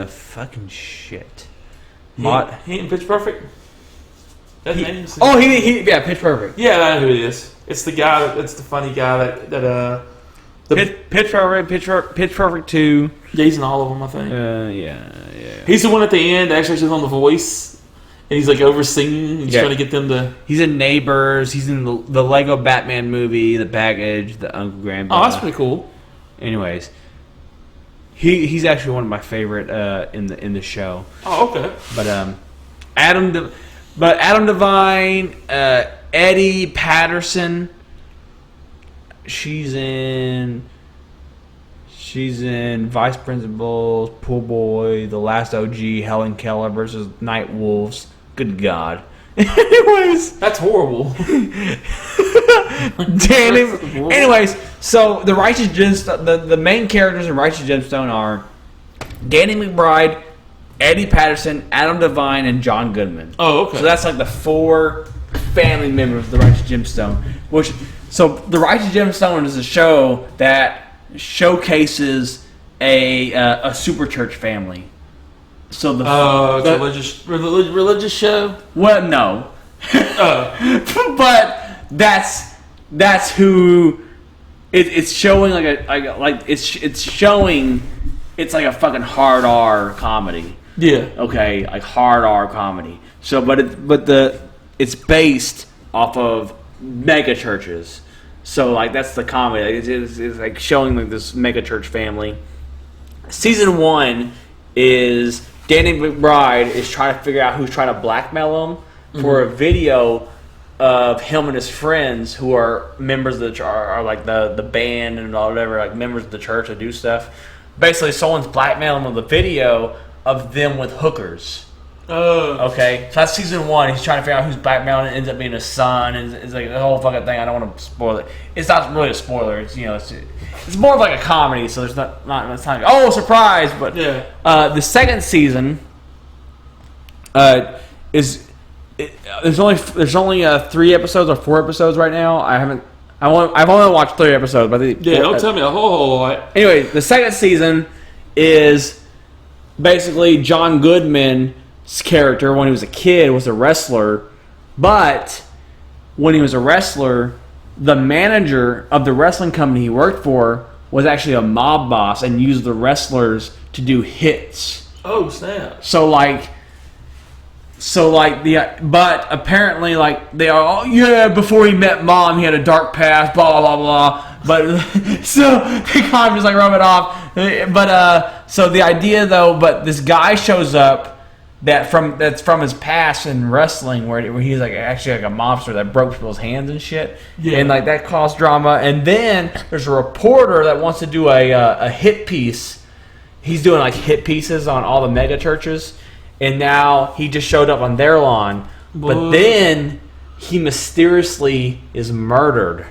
fucking shit. He in Pitch Perfect? That's he Pitch Perfect. Yeah, I know who it is. It's the guy. It's the funny guy that Pitch Perfect 2. Yeah, he's in all of them, I think. Yeah. He's the one at the end that actually says on The Voice, and he's like oversinging. He's trying to get them to. He's in Neighbors. He's in the Lego Batman movie, The Baggage, the Uncle Grandpa. Oh, that's pretty cool. Anyways, he's actually one of my favorite in the show. Oh, okay. But Adam Devine, Eddie Patterson. She's in Vice Principal, Pool Boy, The Last OG, Helen Keller versus Night Wolves. Good God. Anyways, that's horrible. Anyways, so the Righteous Gemstone, the main characters in Righteous Gemstone are Danny McBride, Eddie Patterson, Adam Devine, and John Goodman. Oh, okay. So that's like the 4 family members of the Righteous Gemstone. So the Righteous Gemstone is a show that showcases a super church family. So it's a religious show. Well, no, but that's who it's showing it's like a fucking hard R comedy. Yeah. Okay, like hard R comedy. So, it's based off of mega churches. So, like, that's the comedy. It's like showing like this mega church family. Season 1 is Danny McBride is trying to figure out who's trying to blackmail him for a video of him and his friends who are members of the church, are like the band and all whatever, like members of the church that do stuff. Basically, someone's blackmailing him with a video of them with hookers. Okay, so that's season 1. He's trying to figure out who's blackmailing. It ends up being his son. It's like the whole fucking thing. I don't want to spoil it. It's not really a spoiler. It's it's more of like a comedy. So there's not like, surprise. But yeah, the second season there's only 3 episodes or 4 episodes right now. I've only watched 3 episodes. But don't tell me a whole lot. Anyway, the second season is basically John Goodman's character when he was a kid was a wrestler, but when he was a wrestler, the manager of the wrestling company he worked for was actually a mob boss and used the wrestlers to do hits. Oh, snap. But apparently, like, they are, before he met mom, he had a dark past, blah, blah, blah, blah. But, so, they kind of just, like, rub it off. But, so the idea, though, but this guy shows up that's from his past in wrestling, where he's, like, actually, like, a mobster that broke people's hands and shit. Yeah. And, like, that caused drama. And then there's a reporter that wants to do a hit piece. He's doing, like, hit pieces on all the mega churches. And now he just showed up on their lawn. But then he mysteriously is murdered.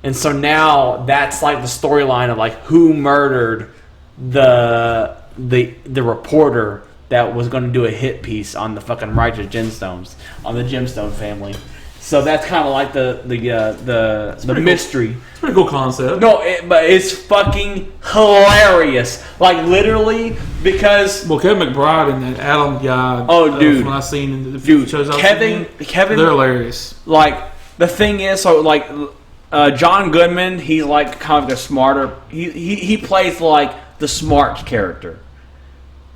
And so now that's like the storyline of like who murdered the reporter that was going to do a hit piece on the fucking Righteous Gemstones, on the Gemstone family. So that's kind of like the mystery. Cool. It's a pretty cool concept. No, but it's fucking hilarious. Like, literally, because... Well, Kevin McBride and that Adam guy... Oh, dude. When I seen the few shows Kevin... They're hilarious. Like, the thing is, so, like, John Goodman, he's, like, kind of like a smarter... He plays, like, the smart character.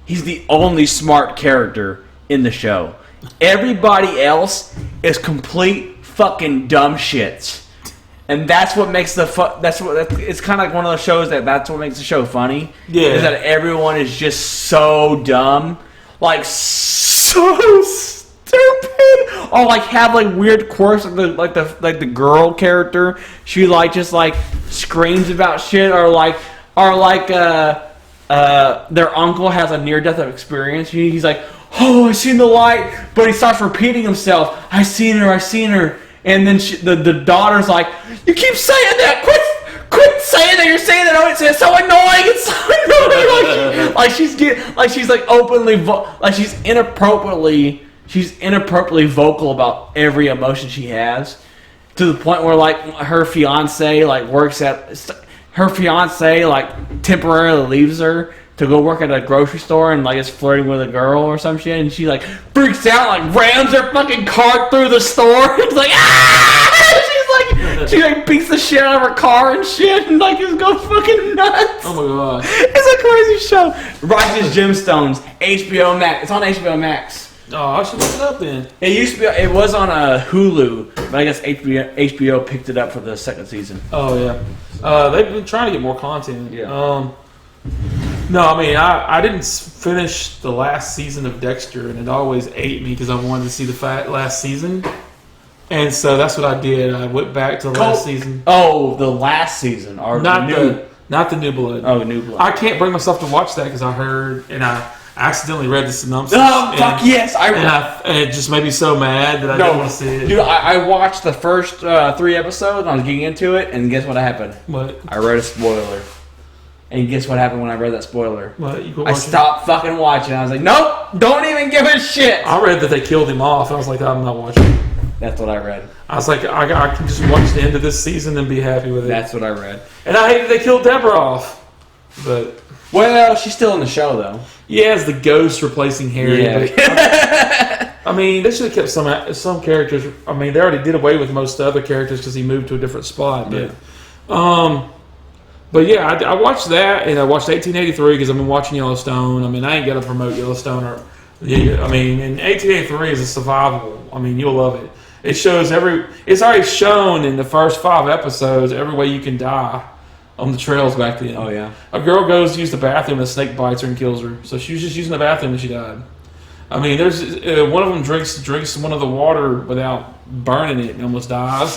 He's the only smart character in the show. Everybody else is complete fucking dumb shits, and that's what makes it's kind of like one of those shows that's what makes the show funny. Yeah, is that everyone is just so dumb, like so stupid, or like have like weird quirks, like the girl character. She like just like screams about shit, or their uncle has a near-death experience. He's like, oh, I seen the light, but he starts repeating himself. I seen her. And then the daughter's like, you keep saying that. saying that. You're saying that. Oh, it's so annoying. It's so annoying. She's openly she's inappropriately vocal about every emotion she has, to the point where like her fiance temporarily leaves her to go work at a grocery store and like is flirting with a girl or some shit, and she like freaks out, like rams her fucking cart through the store. It's like she like beats the shit out of her car and shit, and like just goes fucking nuts. Oh my god, it's a crazy show. Rising Gemstones, HBO Max. It's on HBO Max. Oh, I should look it up then. It was on Hulu, but I guess HBO picked it up for the second season. Oh yeah, they've been trying to get more content. Yeah. No, I mean I didn't finish the last season of Dexter, and it always ate me because I wanted to see the last season, and so that's what I did. I went back to the last season. Oh, the last season, or not the New Blood. Oh, New Blood. I can't bring myself to watch that because I heard and I accidentally read the synopsis. Oh, fuck yes! And it just made me so mad that I didn't want to see it. Dude, I watched the first 3 episodes, and I was getting into it, and guess what happened? What? I read a spoiler. And guess what happened when I read that spoiler? What? I stopped fucking watching. I was like, nope, don't even give a shit. I read that they killed him off. I was like, I'm not watching. That's what I read. I was like, I can just watch the end of this season and be happy with it. That's what I read. And I hate that they killed Deborah off. But... Well, she's still in the show, though. Yeah, as the ghost replacing Harry. Yeah. I mean, they should have kept some characters. I mean, they already did away with most other characters because he moved to a different spot. But yeah, I watched that, and I watched 1883 because I've been watching Yellowstone. I mean, I ain't got to promote Yellowstone. And 1883 is a survival. I mean, you'll love it. It shows it's already shown in the first 5 episodes every way you can die on the trails back then. Oh, yeah. A girl goes to use the bathroom and a snake bites her and kills her. So she was just using the bathroom and she died. I mean, there's one of them drinks one of the water without burning it and almost dies.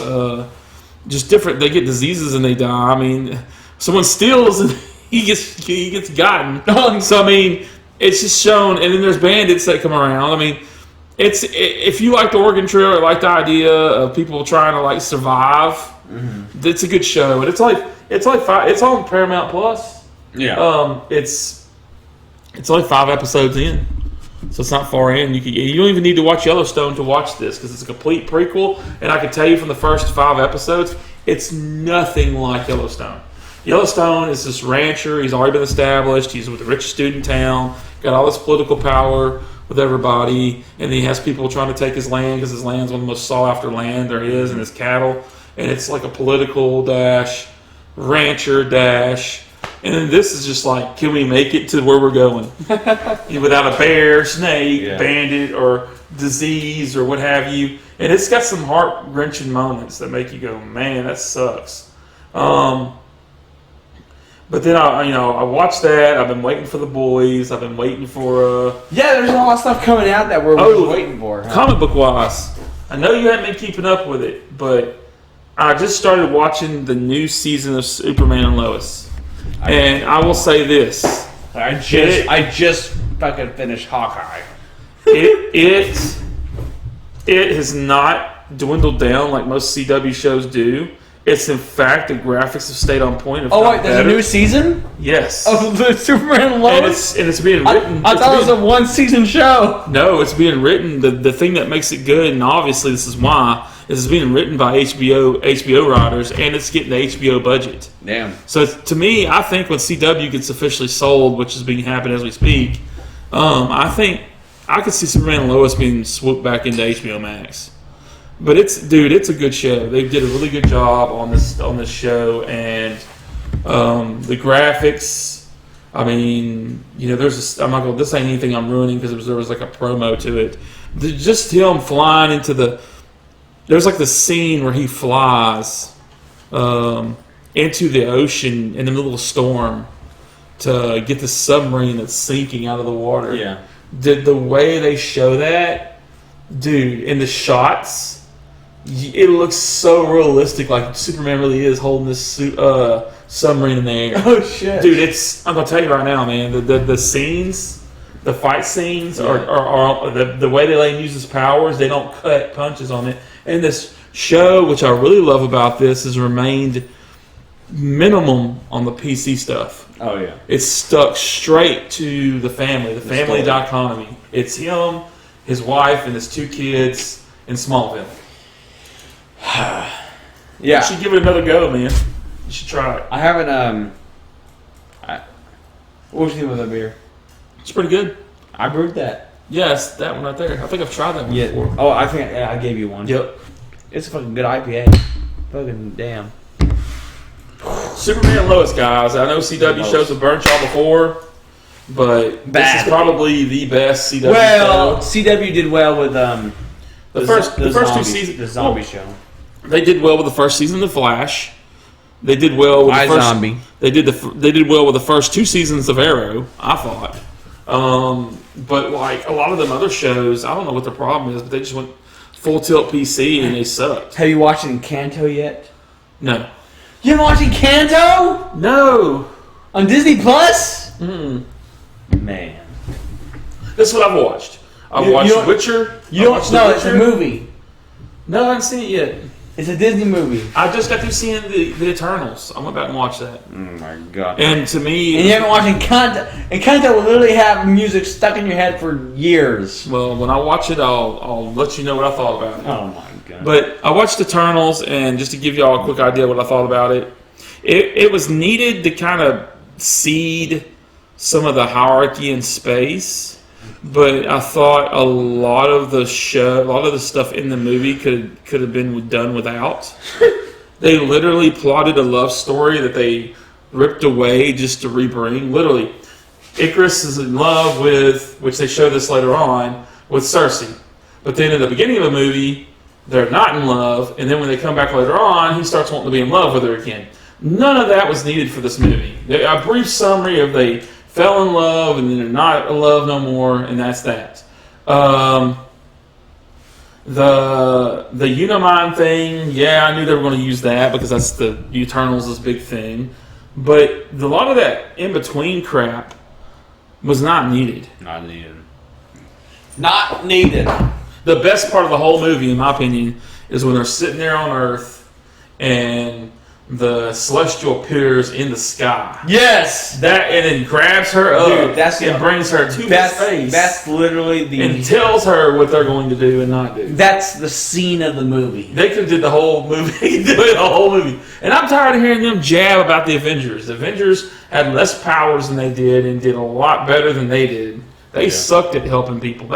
Just different. They get diseases and they die. I mean, someone steals and he gets gotten. So I mean, it's just shown. And then there's bandits that come around. I mean, if you like the Oregon Trail or like the idea of people trying to like survive, it's a good show. And it's on Paramount Plus. Yeah. It's only 5 episodes in, so it's not far in. You don't even need to watch Yellowstone to watch this because it's a complete prequel. And I can tell you from the first 5 episodes, it's nothing like Yellowstone. Yellowstone is this rancher. He's already been established. He's with the richest dude in town. Got all this political power with everybody, and he has people trying to take his land because his land's one of the most sought after land there is, and his cattle. And it's like a political dash, rancher dash. And then this is just like, can we make it to where we're going? Without a bear, snake, bandit, or disease, or what have you. And it's got some heart-wrenching moments that make you go, man, that sucks. But then I watched that. I've been waiting for The Boys. I've been waiting for there's a lot of stuff coming out that we're waiting for. Huh? Comic book wise, I know you haven't been keeping up with it, but I just started watching the new season of Superman and Lois. And I will say this: I just fucking finished Hawkeye. It has not dwindled down like most CW shows do. It's in fact the graphics have stayed on point. Wait, there's a new season? Yes. Of the Superman and Lois? And it's being written. I thought it was a 1-season show. No, it's being written. The thing that makes it good, and obviously this is why, is it's being written by HBO writers, and it's getting the HBO budget. Damn. So to me, I think when CW gets officially sold, which is being happening as we speak, I think I could see Superman and Lois being swooped back into HBO Max. But it's a good show. They did a really good job on this show, and the graphics. I mean, I'm not going. This ain't anything I'm ruining because there was like a promo to it. Just him flying into there's like the scene where he flies into the ocean in the middle of a storm to get the submarine that's sinking out of the water. Yeah. The way they show that, dude, in the shots. It looks so realistic, like Superman really is holding this submarine in the air. Oh shit, dude! I'm gonna tell you right now, man. The scenes, the fight scenes, are the way they let him use his powers. They don't cut punches on it. And this show, which I really love about this, has remained minimum on the PC stuff. Oh yeah. It's stuck straight to the family dichotomy. It's him, his wife, and his 2 kids in Smallville. Yeah. You should give it another go, man. You should try it. I haven't. What was the name of that beer? It's pretty good. I brewed that. Yes, that one right there. I think I've tried that one before. Oh, I think I gave you one. Yep. It's a fucking good IPA. Fucking damn. Superman and Lois, guys. I know CW shows have burnt y'all before, but this is probably the best CW Well, show. CW did well with The first 2 seasons. The zombie show. They did well with the first season of The Flash. They did well with the first. Zombie. They did well with the first 2 seasons of Arrow. I thought, but like a lot of them other shows, I don't know what the problem is, but they just went full tilt PC and they sucked. Have you watched Encanto yet? No. You haven't watched Encanto? No. On Disney Plus? Mm. Man. That's what I've watched. I've watched Witcher. You don't know, it's a movie. No, I haven't seen it yet. It's a Disney movie. I just got through seeing the Eternals. I went back and watched that. Oh my god. And to me... And you haven't watched Encanto. Encanto will literally have music stuck in your head for years. Well, when I watch it, I'll let you know what I thought about it. Oh my god. But I watched Eternals, and just to give y'all a quick idea what I thought about it, it was needed to kind of seed some of the hierarchy in space. But I thought a lot of the stuff in the movie could have been done without. They literally plotted a love story that they ripped away just to rebring. Literally, Icarus is in love with, which they show this later on, with Cersei. But then in the beginning of the movie, they're not in love, and then when they come back later on, he starts wanting to be in love with her again. None of that was needed for this movie. A brief summary of they fell in love, and then they're not in love no more, and that's that. The Unimind thing, yeah, I knew they were going to use that because that's the Eternals' big thing. But a lot of that in-between crap was not needed. Not needed. Not needed. The best part of the whole movie, in my opinion, is when they're sitting there on Earth and the Celestial appears in the sky. Yes! And then grabs her up. Dude, and brings her to his face. That's literally and tells her what they're going to do and not do. That's the scene of the movie. They could have did the whole movie. They could do the whole movie. And I'm tired of hearing them jab about the Avengers. The Avengers had less powers than they did and did a lot better than they did. They sucked at helping people.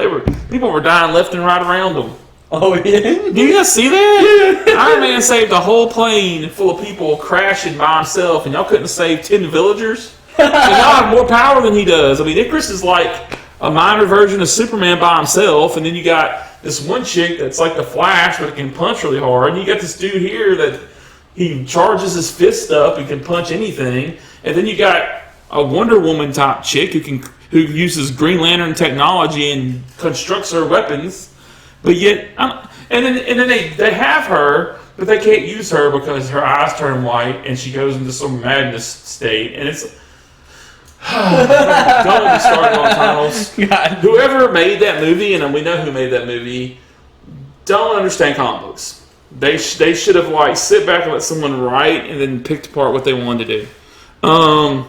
People were dying left and right around them. Oh, yeah? Did you guys see that? Iron Man saved a whole plane full of people crashing by himself, and y'all couldn't save 10 villagers? So y'all have more power than he does. I mean, Icarus is like a minor version of Superman by himself, and then you got this one chick that's like the Flash, but can punch really hard, and you got this dude here that he charges his fist up and can punch anything, and then you got a Wonder Woman type chick who uses Green Lantern technology and constructs her weapons. But yet, and then they have her, but they can't use her because her eyes turn white and she goes into some madness state. And it's don't get me started on Eternals. Whoever made that movie, and we know who made that movie, don't understand comic books. They should have sit back and let someone write and then picked apart what they wanted to do. I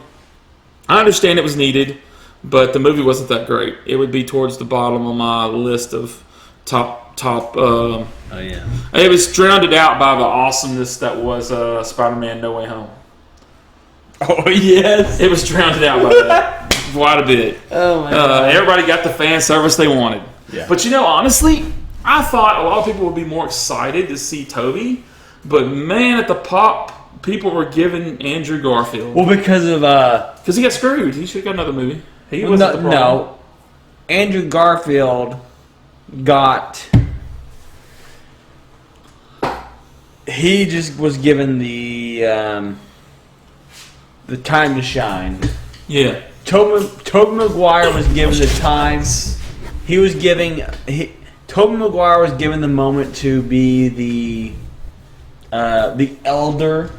understand it was needed, but the movie wasn't that great. It would be towards the bottom of my list of top. Oh yeah. It was drowned out by the awesomeness that was Spider-Man: No Way Home. Oh yes. It was drowned out by that quite a bit. Oh my god. Everybody got the fan service they wanted. Yeah. But honestly, I thought a lot of people would be more excited to see Toby, but man, at the pop, people were giving Andrew Garfield. Well, because he got screwed. He should have got another movie. He wasn't the problem. No. Andrew Garfield he just was given the time to shine. Yeah. Tobey Maguire was given the time. Tobey Maguire was given the moment to be the elder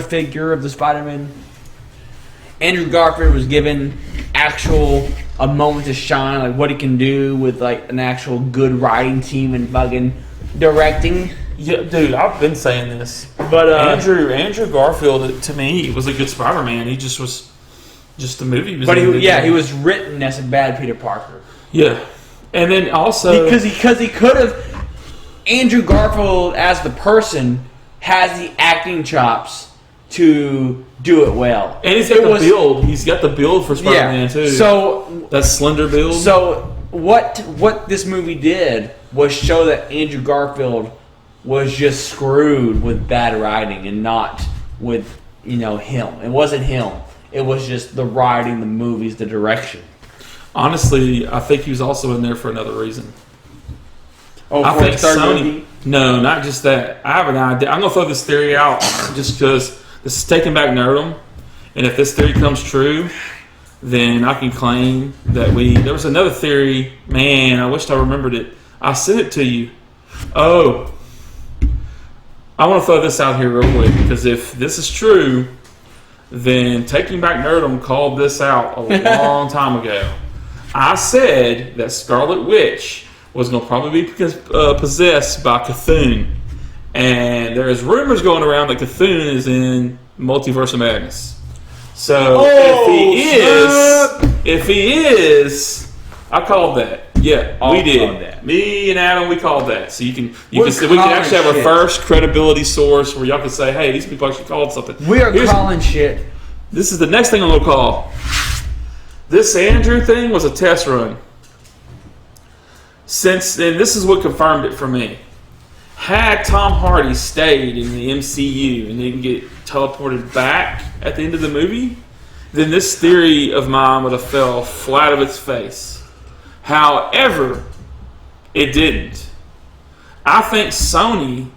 figure of the Spider-Man. Andrew Garfield was given a moment to shine, like what he can do with like an actual good writing team and fucking directing. Yeah, dude, I've been saying this. But Andrew Garfield, to me, was a good Spider-Man. He just was just the movie. He was written as a bad Peter Parker. Yeah, and then also because he could have. Andrew Garfield as the person has the acting chops to do it well, and he's got the build. He's got the build for Spider-Man too. So that slender build. So what this movie did was show that Andrew Garfield was just screwed with bad writing and not with him. It wasn't him. It was just the writing, the movies, the direction. Honestly, I think he was also in there for another reason. Oh, I think Sony. Movie? No, not just that. I have an idea. I'm gonna throw this theory out just because this is taking back Nerdom, and if this theory comes true, then I can claim that there was another theory. Man, I wished I remembered it. I sent it to you. Oh, I want to throw this out here real quick because if this is true, then Taking Back Nerdom called this out a long time ago. I said that Scarlet Witch was going to probably be possessed by Cthulhu. And there's rumors going around that Cthulhu is in Multiverse of Madness. So if he is, I called that. Yeah, we did. That. Me and Adam, we called that. So we can actually have a first credibility source where y'all can say, hey, these people actually called something. We are calling shit. This is the next thing I'm going to call. This Andrew thing was a test run. And this is what confirmed it for me. Had Tom Hardy stayed in the MCU and didn't get teleported back at the end of the movie, then this theory of mine would have fell flat of its face. However, it didn't. I think Sony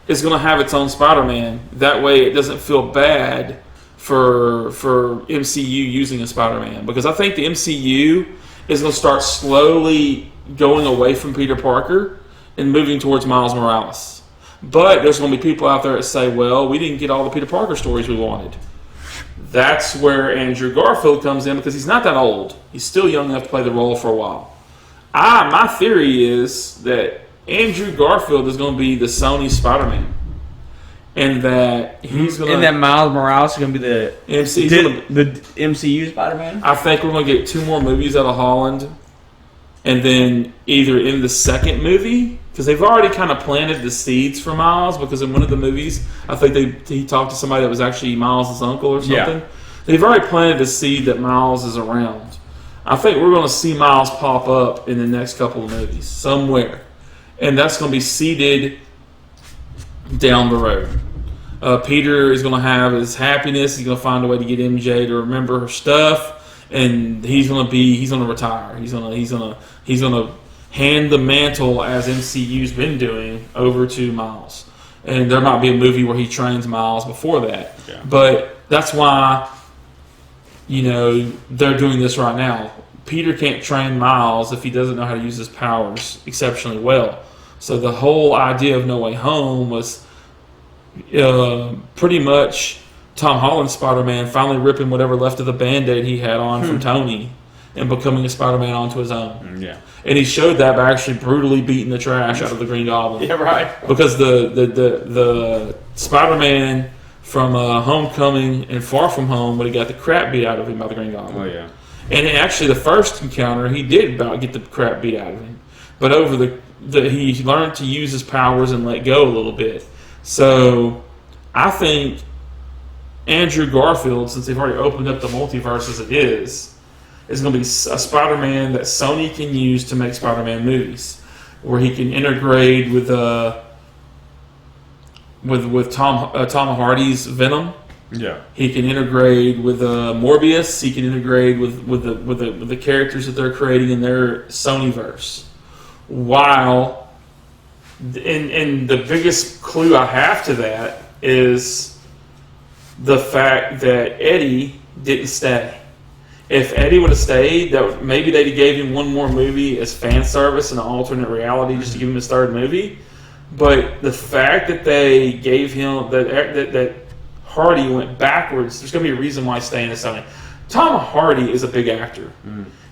is going to have its own Spider-Man. That way it doesn't feel bad for MCU using a Spider-Man. Because I think the MCU is going to start slowly going away from Peter Parker and moving towards Miles Morales. But there's going to be people out there that say, well, we didn't get all the Peter Parker stories we wanted. That's where Andrew Garfield comes in because he's not that old. He's still young enough to play the role for a while. My theory is that Andrew Garfield is going to be the Sony Spider-Man. And that he's going to... And that Miles Morales is going to be the MCU Spider-Man? I think we're going to get 2 more movies out of Holland. And then either in the second movie, because they've already kind of planted the seeds for Miles, because in one of the movies, I think he talked to somebody that was actually Miles' uncle or something. Yeah. They've already planted the seed that Miles is around. I think we're going to see Miles pop up in the next couple of movies, somewhere. And that's going to be seeded down the road. Peter is going to have his happiness. He's going to find a way to get MJ to remember her stuff. And he's gonna retire. He's gonna hand the mantle, as MCU's been doing, over to Miles. And there might be a movie where he trains Miles before that. Yeah. But that's why, they're doing this right now. Peter can't train Miles if he doesn't know how to use his powers exceptionally well. So the whole idea of No Way Home was pretty much Tom Holland's Spider-Man finally ripping whatever left of the Band-Aid he had on from Tony and becoming a Spider-Man onto his own. Yeah. And he showed that by actually brutally beating the trash out of the Green Goblin. Yeah, right. Because the Spider-Man from Homecoming and Far From Home would have got the crap beat out of him by the Green Goblin. Oh, yeah. And actually the first encounter, he did about get the crap beat out of him. But over he learned to use his powers and let go a little bit. So I think Andrew Garfield, since they've already opened up the multiverse as it is going to be a Spider-Man that Sony can use to make Spider-Man movies, where he can integrate with Tom Hardy's Venom. Yeah, he can integrate with Morbius. He can integrate with the characters that they're creating in their Sonyverse. While, and the biggest clue I have to that is the fact that Eddie didn't stay. If Eddie would have stayed, that maybe they'd have gave him one more movie as fan service in an alternate reality just to give him his third movie. But the fact that they gave him that Hardy went backwards, there's going to be a reason why he's staying as Sony. Tom Hardy is a big actor.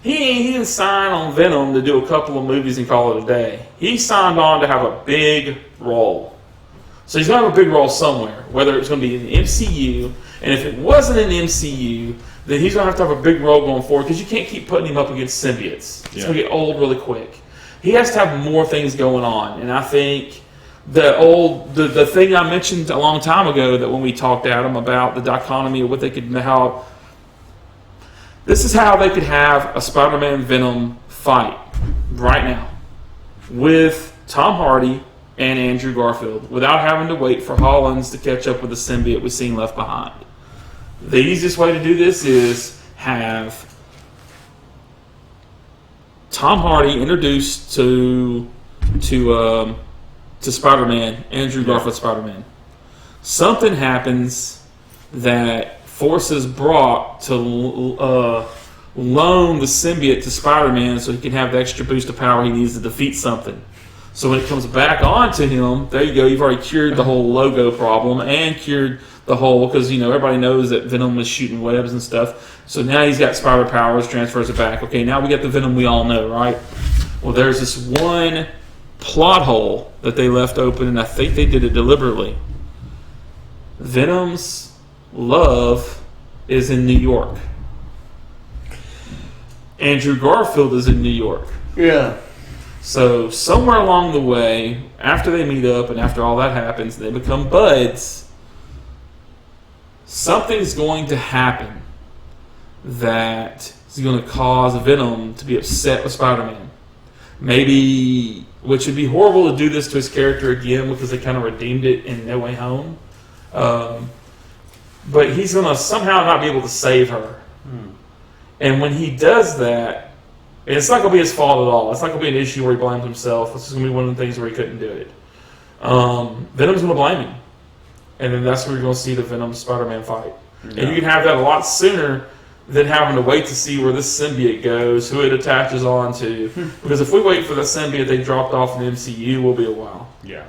He didn't sign on Venom to do a couple of movies and call it a day. He signed on to have a big role. So he's going to have a big role somewhere, whether it's going to be in the MCU, and if it wasn't in the MCU, then he's going to have a big role going forward because you can't keep putting him up against symbiotes. It's going to get old really quick. He has to have more things going on, and I think the thing I mentioned a long time ago that when we talked to Adam about the dichotomy of what they could this is how they could have a Spider-Man Venom fight right now with Tom Hardy and Andrew Garfield without having to wait for Hollins to catch up with the symbiote we've seen left behind. The easiest way to do this is have Tom Hardy introduced to Spider-Man, Andrew Garfield Spider-Man. Something happens that forces Brock to loan the symbiote to Spider-Man so he can have the extra boost of power he needs to defeat something. So when it comes back onto him, there you go, you've already cured the whole logo problem and cured the whole, because everybody knows that Venom is shooting webs and stuff. So now he's got spider powers, transfers it back. Okay, now we got the Venom we all know, right? Well, there's this one plot hole that they left open, and I think they did it deliberately. Venom's love is in New York. Andrew Garfield is in New York. Yeah. So somewhere along the way, after they meet up and after all that happens, they become buds. Something's going to happen that is going to cause Venom to be upset with Spider-Man. Maybe, which would be horrible to do this to his character again because they kind of redeemed it in No Way Home. But he's going to somehow not be able to save her. And when he does that, it's not going to be his fault at all. It's not going to be an issue where he blames himself. It's just going to be one of the things where he couldn't do it. Venom's going to blame him. And then that's where you're going to see the Venom Spider-Man fight. Yeah. And you can have that a lot sooner than having to wait to see where this symbiote goes, who it attaches onto. Because if we wait for the symbiote they dropped off in the MCU, we'll be a while. Yeah.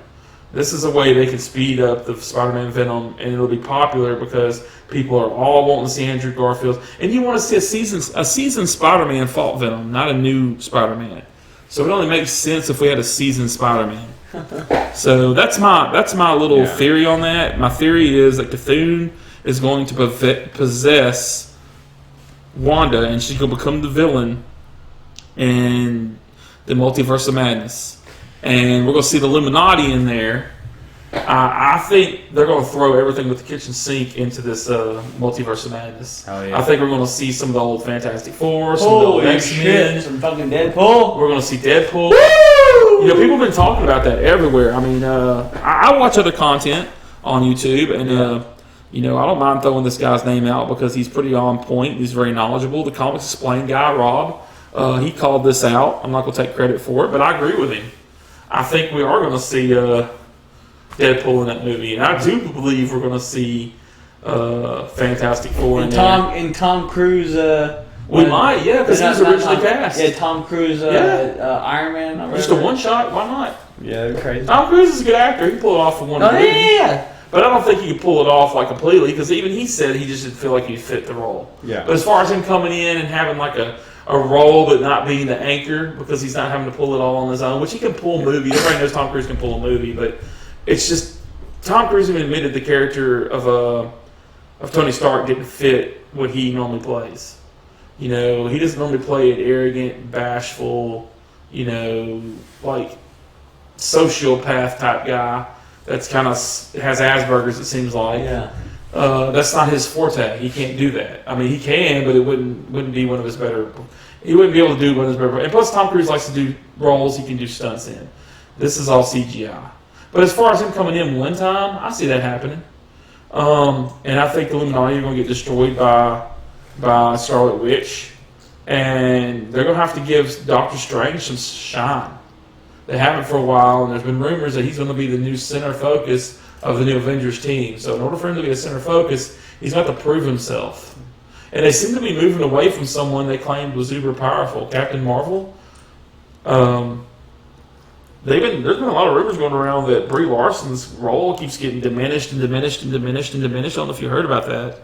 This is a way they can speed up the Spider-Man Venom, and it'll be popular because people are all wanting to see Andrew Garfield. And you want to see a seasoned Spider-Man fight Venom, not a new Spider-Man. So it only makes sense if we had a seasoned Spider-Man. So that's my little theory on that. My theory is that Cthulhu is going to possess Wanda, and she's going to become the villain in the Multiverse of Madness. And we're going to see the Illuminati in there. I think they're going to throw everything with the kitchen sink into this Multiverse of Madness. Oh, yeah. I think we're going to see some of the old Fantastic Four, some of the old X-Men. Some fucking Deadpool. We're going to see Deadpool. Woo! People have been talking about that everywhere. I mean, I watch other content on YouTube, and I don't mind throwing this guy's name out because he's pretty on point. He's very knowledgeable. The Comics Explained guy, Rob, he called this out. I'm not going to take credit for it, but I agree with him. I think we are going to see Deadpool in that movie, and I do believe we're going to see Fantastic Four in there. And Tom Cruise. We might, because he was originally cast. Yeah, Tom Cruise, Iron Man. Just a one shot. Why not? Yeah, they're crazy. Tom Cruise is a good actor. He can pull it off for one movie. Yeah. But I don't think he could pull it off completely because even he said he just didn't feel like he fit the role. Yeah. But as far as him coming in and having a role but not being the anchor because he's not having to pull it all on his own, which he can pull movies. Everybody knows Tom Cruise can pull a movie, but it's just Tom Cruise even admitted the character of Tony Stark didn't fit what he normally plays. He doesn't normally play an arrogant, bashful, sociopath type guy that's kind of has Asperger's, it seems like. Yeah. That's not his forte. He can't do that. I mean, he can, but it wouldn't be one of his better. He wouldn't be able to do one of his better. And plus, Tom Cruise likes to do roles he can do stunts in. This is all CGI. But as far as him coming in one time, I see that happening. And I think the Illuminati are going to get destroyed by Scarlet Witch, and they're going to have to give Doctor Strange some shine. They haven't for a while, and there's been rumors that he's going to be the new center focus of the new Avengers team. So in order for him to be a center focus, he's got to prove himself. And they seem to be moving away from someone they claimed was uber powerful, Captain Marvel. There's been a lot of rumors going around that Brie Larson's role keeps getting diminished and diminished and diminished and diminished. I don't know if you heard about that.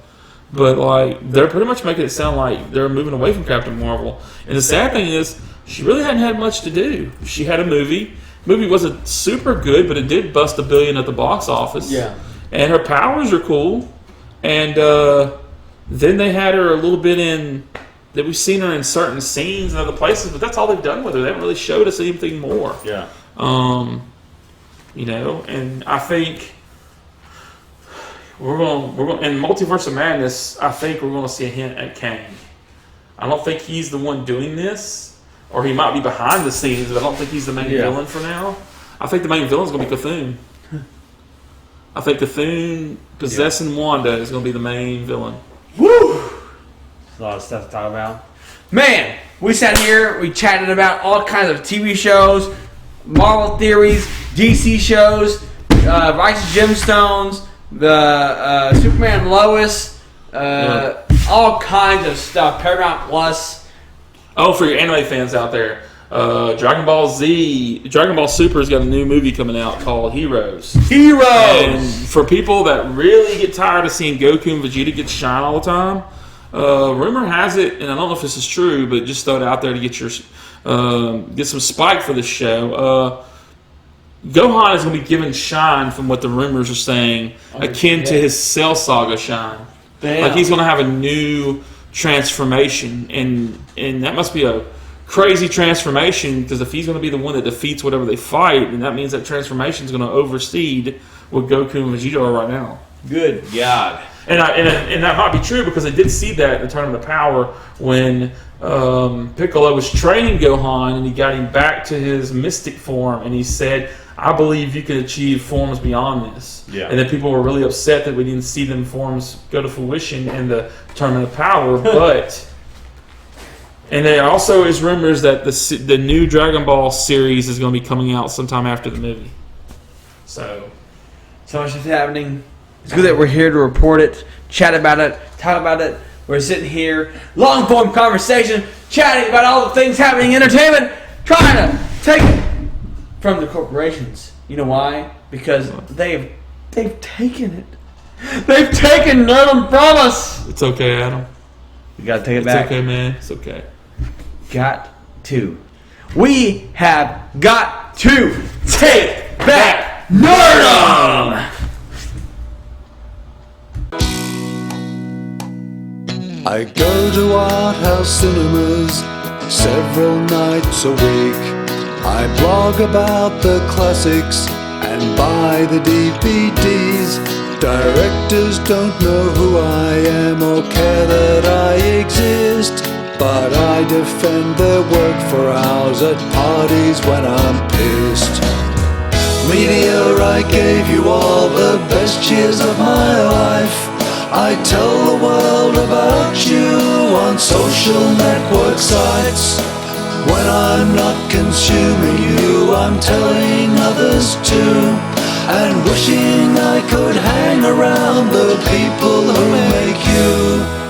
But they're pretty much making it sound like they're moving away from Captain Marvel. And the sad thing is, she really hadn't had much to do. She had a movie, movie wasn't super good, but it did bust $1 billion at the box office. Yeah. And her powers are cool. And then they had her a little bit in that we've seen her in certain scenes and other places, but that's all they've done with her. They haven't really showed us anything more. Yeah. You know, and I think we're going in Multiverse of Madness. I think we're going to see a hint at Kang. I don't think he's the one doing this, or he might be behind the scenes, but I don't think he's the main villain for now. I think the main villain is going to be Cthulhu. I think Cthulhu possessing Wanda is going to be the main villain. Woo! A lot of stuff to talk about. Man, we sat here, we chatted about all kinds of TV shows, Marvel theories, DC shows, Rising Gemstones, the Superman and Lois, all kinds of stuff. Paramount Plus. Oh, for your anime fans out there, Dragon Ball Super's got a new movie coming out called Heroes. And for people that really get tired of seeing Goku and Vegeta get shine all the time, rumor has it, and I don't know if this is true, but just throw it out there to get your get some spike for this show. Gohan is going to be given shine from what the rumors are saying, akin to his Cell Saga shine. Damn. Like he's going to have a new transformation, and that must be a crazy transformation, because if he's going to be the one that defeats whatever they fight, then that means that transformation is going to oversee what Goku and Vegeta are right now. Good God. And that might be true, because they did see that in the Tournament of Power when Piccolo was training Gohan and he got him back to his mystic form, and he said, I believe you can achieve forms beyond this. Yeah. And then people were really upset that we didn't see them forms go to fruition in the Tournament of Power, but... And there also is rumors that the new Dragon Ball series is going to be coming out sometime after the movie. So much is happening. It's good that we're here to report it, chat about it, talk about it. We're sitting here, long form conversation, chatting about all the things happening in entertainment, trying to take it from the corporations. You know why? Because they've taken it. They've taken Nerdom from us. it's okay, Adam. We gotta take it It's back. okay, man. It's okay. Got to. We have got to take back Nerdom! I go to art house cinemas several nights a week. I blog about the classics and buy the DVDs. Directors don't know who I am or care that I exist, but I defend their work for hours at parties when I'm pissed. Meteor, I gave you all the best years of my life. I tell the world about you on social network sites. When I'm not consuming you, I'm telling others too, and wishing I could hang around the people who make you.